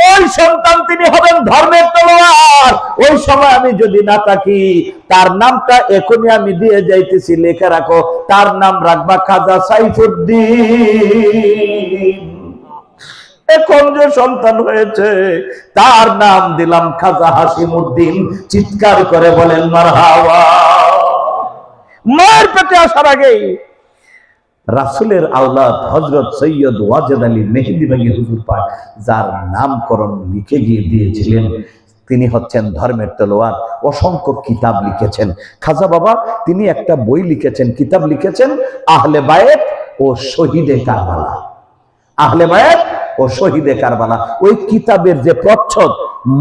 ওই সন্তান তিনি হবেন ধর্মের তলোয়ার। ওই সময় আমি যদি না থাকি, তার নামটা এখনই আমি দিয়ে যাইতেছি, লেখা রাখো, তার নাম রাখবা খাজা সাইফুদ্দিন। এখন যে সন্তান হয়েছে তার নাম দিলাম খাজা হাসিমউদ্দিন। চিৎকার করে বলেন মারহাবা। মায়ের পেটে আসার আগে রাসূলের আওলাদ হযরত সৈয়দ ওয়াজেদ আলী মেহেদী ভাঙ্গি হুজুর পাক যার নামকরণ লিখে গিয়ে দিয়েছিলেন, তিনি হচ্ছেন ধর্মের তলোয়ার। অসংখ্য কিতাব লিখেছেন খাজা বাবা। তিনি একটা বই লিখেছেন, কিতাব লিখেছেন আহলে বায়েত ও শহীদে কারবালা। আহলে বায়েত ও শহীদে কারবালা। ওই কিতাবের যে প্রচ্ছদ,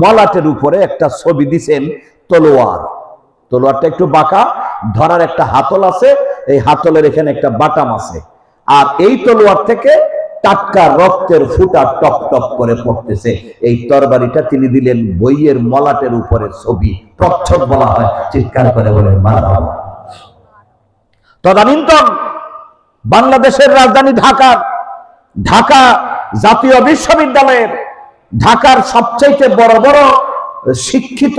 মলাটের উপরে একটা ছবি দিছেন তলোয়ার। তলোয়ারটা একটু বাঁকা, ধরার একটা হাতল আছে, এই হাতলের এখানে একটা বাটাম আছে, আর এই তলোয়ার থেকে টাটকা রক্তের ফুটা টপ টপ করে পড়তেছে। এই তরবারিটা তিনি দিলেন বইয়ের মলাটের উপরে ছবি, প্রচ্ছদ বলা হয়। চিৎকার করে বলেন মারহাবা। তদানীন্তন বাংলাদেশের রাজধানী ঢাকা জাতীয় বিশ্ববিদ্যালয়ের ঢাকার সবচেয়ে বড় বড় শিক্ষিত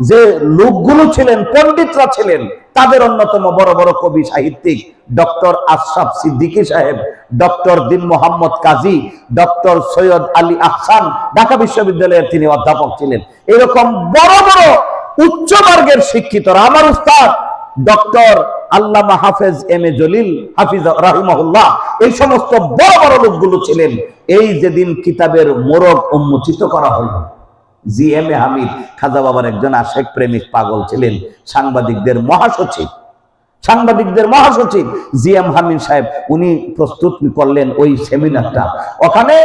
যে লোকগুলো ছিলেন, পণ্ডিতরা ছিলেন, তাদের অন্যতম বড় বড় কবি সাহিত্যিক ডক্টর আশরাফ সিদ্দিকী সাহেব, ডক্টর দীন মোহাম্মদ কাজী, ডক্টর সৈয়দ আলী আহসান, ঢাকা বিশ্ববিদ্যালয়ের তিনি অধ্যাপক ছিলেন। এরকম বড় বড় উচ্চবর্গের শিক্ষিতরা, আমার উস্তাদ ডক্টর আল্লামা হাফেজ এম এ জলিল হাফিজ রাহিমাহুল্লাহ, এই সমস্ত বড় বড় লোকগুলো ছিলেন। এই যেদিন কিতাবের মোড়ক উন্মোচিত করা হলো, জি এম এ হামিদ খাজা বাবার একজন আশেক প্রেমিক পাগল ছিলেন, সাংবাদিকদের মহাসচিব জি এম হামিদ সাহেব, উনি প্রস্তুত করলেন ওই সেমিনারটা। ওখানে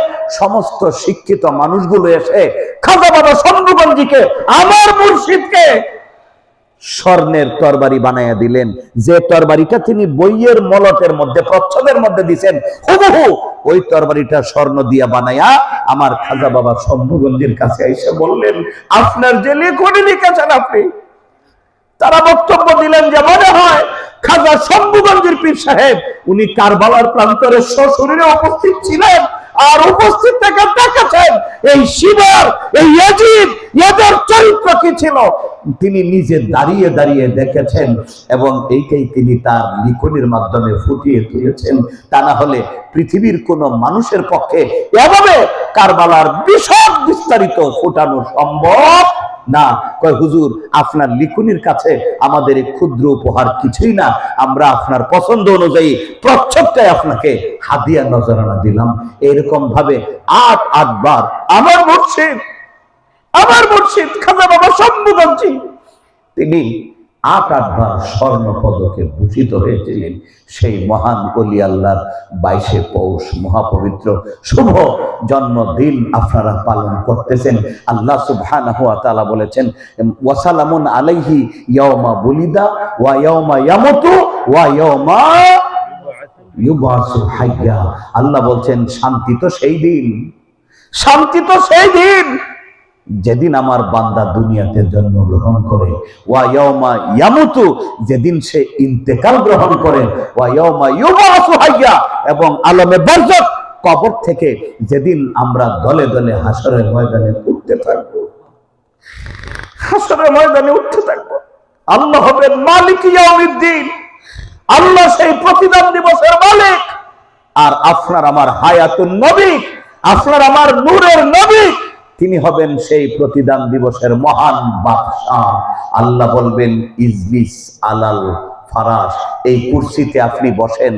সমস্ত শিক্ষিত মানুষগুলো এসে খাজা বাবা শম্ভুগঞ্জিকে, আমার মুর্শিদকে স্বর্ণের তরবারি বানাইয়া দিলেন। যে তরবারিটা তিনি বইয়ের মলটের মধ্যে, প্রচ্ছদের মধ্যে দিছেন, হুবহু ওই তরবারিটা স্বর্ণ দিয়া বানাইয়া আমার খাজা বাবা শম্ভুগঞ্জের কাছে এসে বললেন, আপনার যে লেখনী লিখেছেন আপনি। তারা বক্তব্য দিলেন যে মনে হয় খাজা শম্ভুগঞ্জের পীর সাহেব উনি কারবালার প্রান্তরে সশরীরে উপস্থিত ছিলেন, আর উপস্থিত থেকে দেখেছেন এই শিবর, এই ইয়াজিদ, এদের চরিত্র কি ছিল তিনি নিজে দাঁড়িয়ে দাঁড়িয়ে দেখেছেন, এবং এইটাই তিনি তার লিখনির মাধ্যমে ফুটিয়ে তুলেছেন। তা না হলে পৃথিবীর কোন মানুষের পক্ষে এভাবে কারবালার বিশদ বিস্তারিত ফুটানো সম্ভব না। কয় হুজুর, আপনার লিখনির কাছে আমাদের এই ক্ষুদ্র উপহার কিছুই না, আমরা আপনার পছন্দ অনুযায়ী প্রচ্ছদটাই আপনাকে হাদিয়া নজরানা দিলাম। এরকম ভাবে ৮ বার আমার মুর্শিদ খাজা বাবা শম্ভুগঞ্জি তিনি ৮ বার স্বর্ণ পদকে ভূষিত হয়েছিলেন। সেই মহান ওলি আল্লাহর ২২শে পৌষ মহাপবিত্র শুভ জন্মদিন আপনারা পালন করতেছেন। আল্লাহ সুবহানাহু ওয়া তাআলা বলেছেন, ওয়াসালামুন আলাইহি ইয়াউমা বুলিদা ওয়া ইয়াউমা ইয়ামুতু ওয়া ইয়াউমা ইউবাসু হাইয়া। আল্লাহ বলছেন, শান্তি তো সেই দিন যেদিন আমার বান্দা দুনিয়াতে জন্মগ্রহণ করে, ওয়া ইয়াউমা ইয়ামুতু, যেদিন সে ইন্তেকাল গ্রহণ করে, ওয়া ইয়াউমা ইউবাসু হাইয়া, এবং আলমে বারজাখ কবর থেকে যেদিন আমরা দলে দলে হাসরের ময়দানে উঠতে থাকবো। আল্লাহ হবেন মালিক ইয়াউমিদ্দিন, আল্লাহ সেই প্রতিদান দিবসের মালিক। আর আপনার আমার হায়াতুন নবী, আপনার আমার নূরের নবী, তিনি হবেন সেই প্রতিদান দিবসের মহান বাদশাহ। আল্লাহ বলবেন, ইজলিস আলাল ফারাশ, এই কুরসিতে আপনি বসেন,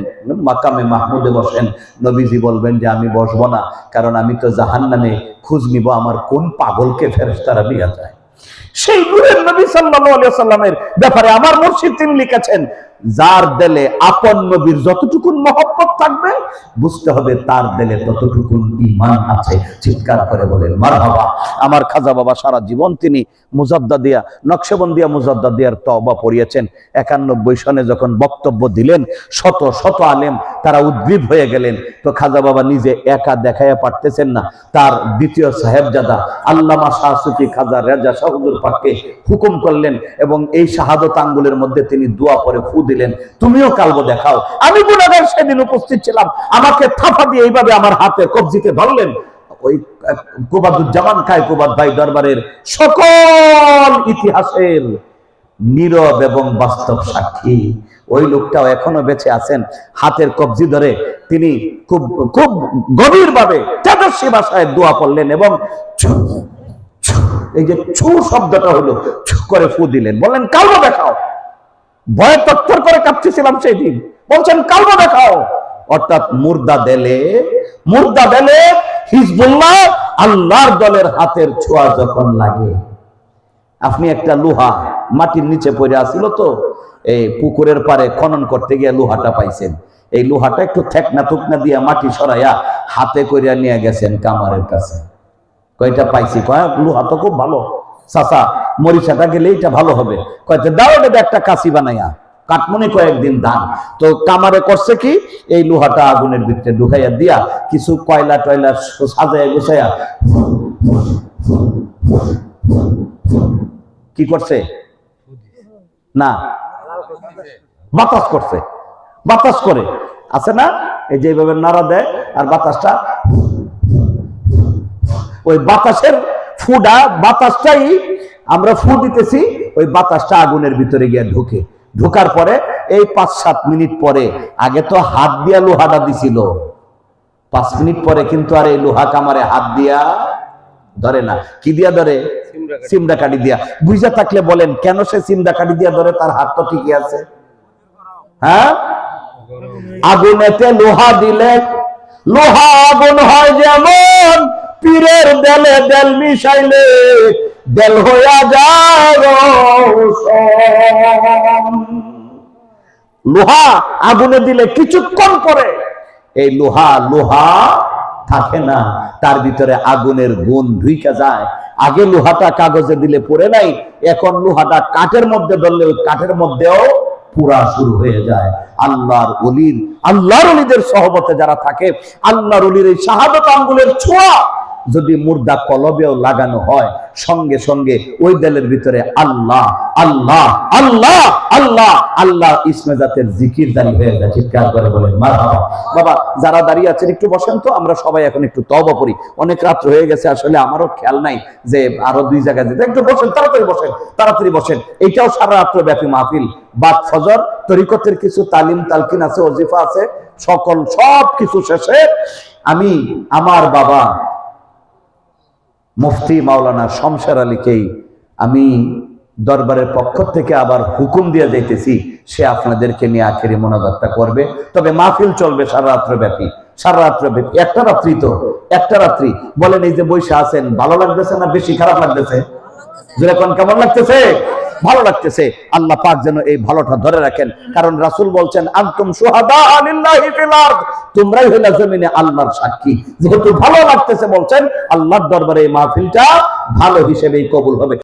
মাকামে মাহমুদে বসেন। নবীজি বলবেন যে আমি বসবো না, কারণ আমি তো জাহান্নামে খোঁজ নিব আমার কোন পাগলকে ফেরেশতারা নিয়ে যায়। সেই নূরের নবী সাল্লাল্লাহু আলাইহি ওয়াসাল্লামের ব্যাপারে আমার মুর্শিদ তিনি লিখেছেন, যার দিলে আপন নবীর যতটুকুন মহব্বত থাকবে, বুঝতে হবে তার দিলে ততটুকুন ঈমান আছে। চিৎকার করে বলেন মারহাবা। আমার খাজা বাবা সারা জীবন তিনি মুজাদ্দাদিয়া, নকশবন্দিয়া মুজাদ্দাদিয়ার তওবা পড়িয়েছেন। 91 সনে যখন বক্তব্য দিলেন, শত শত আলেম তারা উদ্গ্রীব হয়ে গেলেন। তো খাজা বাবা নিজে একা দেখাইয়া পারতেছেন না, তার দ্বিতীয় সাহেবজাদা আল্লামা শাহ সুফি খাজা রেজা শাহ হুজুর পাককে হুকুম করলেন, এবং এই শাহাদত আঙ্গুলের মধ্যে তিনি দোয়া পড়ে ফু দিলেন, দিলেন, তুমিও কালব দেখাও। আমি গুনাহগার সেদিন উপস্থিত ছিলাম, আমাকে থাপা দিয়ে এইভাবে আমার হাতে কবজিতে ধরলেন। ওই কুবাদুজ্জামান কায়কুবাদ ভাই দরবারের সকল ইতিহাসের নীরব এবং বাস্তব সাক্ষী। ওই লোকটাও এখনো বেঁচে আছেন, হাতের কবজি ধরে তিনি খুব খুব গভীর ভাবে তেজস্বী ভাষায় দোয়া পড়লেন এবং এই যে ছু শব্দটা হলো, ছু করে ফু দিলেন, বললেন কালব দেখাও। ভয়ে তত্তর করে কাঁপতেছিলাম সেই দিন, বলছেন কালব দেখাও। অর্থাৎ মুর্দা দেলে হিজবুল্লাহ আল্লাহর দলের হাতের ছোঁয়া যখন লাগে। আপনি একটা লোহা মাটির নিচে পড়ে আসছিল তো, এই পুকুরের পারে খনন করতে গিয়ে লোহাটা পাইছেন, এই লোহাটা একটু থেকনা থুকনা দিয়ে মাটি সরাইয়া হাতে করিয়া নিয়ে গেছেন কামারের কাছে। কয়টা পাইছি, কয় লোহা তো খুব ভালো চাচা, মরিচাটা গেলে এটা ভালো হবে। কয়টা দাও এটা একটা কাশি বানাইয়া কাটমনি কয়েকদিন দান। তো কামারে করছে কি, এই লোহাটা আগুনের ভিতরে ঢুকাইয়া দিয়া কিছু কয়লা টয়লা সাজাইয়া গুছাইয়া কি করছে না বাতাস করছে। বাতাস করে আছে না, এই যে এইভাবে নাড়া দেয় আর বাতাসটা, ওই বাতাসের ফুডা বাতাসটাই আমরা ফু দিতেছি, ওই বাতাসটা আগুনের ভিতরে গিয়ে ঢোকার পরে এই 5-7 মিনিট পরে, আগে তো হাত দিয়া লোহাটা দিছিল, 5 মিনিট পরে কিন্তু আর এই লোহা কামারে হাত দিয়া ধরে না। কি দিয়া ধরে? সিমড়া কাঠি দিয়া। বুঝা থাকলে বলেন কেন সে সিমড়া কাঠি দিয়া ধরে? তার হাত তো ঠিকই আছে। হ্যাঁ, আগুনেতে লোহা দিলে লোহা আগুন হয় যেমন, পীরের দেলে দেল মিশাইলে দেল হইয়া যায় রৌশন। লোহা আগুনে দিলে কিছুক্ষণ পরে এই লোহা থাকে না, তার ভিতরে আগুনের গুণ ঢুইকা যায়। আগে লোহাটা কাগজে দিলে পড়ে নাই, এখন লোহাটা কাঠের মধ্যে ধরলে ওই কাঠের মধ্যেও পুরা শুরু হয়ে যায়। আল্লাহর ওলিদের সহবতে যারা থাকে, আল্লাহর ওলির এই শাহাদত আঙ্গুলের ছোঁয়া যদি মুর্দা কলবেও লাগানো হয়, সঙ্গে সঙ্গে ওই দেলের ভিতরে আল্লাহ আল্লাহ আল্লাহ আল্লাহ আল্লাহ ইসমে জাতের জিকির জারি হয়ে যায়। চিৎকার করে বলেন মারহাবা। বাবা যারা দাঁড়িয়ে আছেন একটু বসেন তো, আমরা সবাই এখন একটু তওবা করি। অনেক রাত্র হয়ে গেছে, আসলে আমারও খেয়াল নাই যে আরো 2 জায়গায় যেতে। একটু বসেন, তাড়াতাড়ি বসেন। এইটাও সারা রাত্র ব্যাপী মাহফিল, বাদ ফজর, তরিকতের কিছু তালিম তালকিন আছে, ওজিফা আছে, সব কিছু শেষে আমি আমার বাবা মুফতি মাওলানা শমশের আলীকেই আমি দরবারের পক্ষ থেকে আবার হুকুম দিয়ে যাইতেছি, সে আপনাদেরকে নিয়ে আখেরি মোনাজাতটা করবে। তবে মাহফিল চলবে সারা রাত্র ব্যাপী। একটা রাত্রি বলেন, এই যে বৈশা আছেন, ভালো লাগতেছে না বেশি খারাপ লাগতেছে? যেরকম কেমন লাগতেছে? ভালো লাগতেছে। আল্লাহ পাক যেন এই ভালোটা ধরে রাখেন, কারণ রাসূল বলছেন আনতুম শুহাদা লিল্লাহি ফিল আরদ, তোমরাই হইলা জমিনে আল্লাহর সাক্ষী। যেহেতু ভালো লাগতেছে বলছেন, আল্লাহর দরবারে এই মাহফিলটা ভালো হিসেবেই কবুল হবে।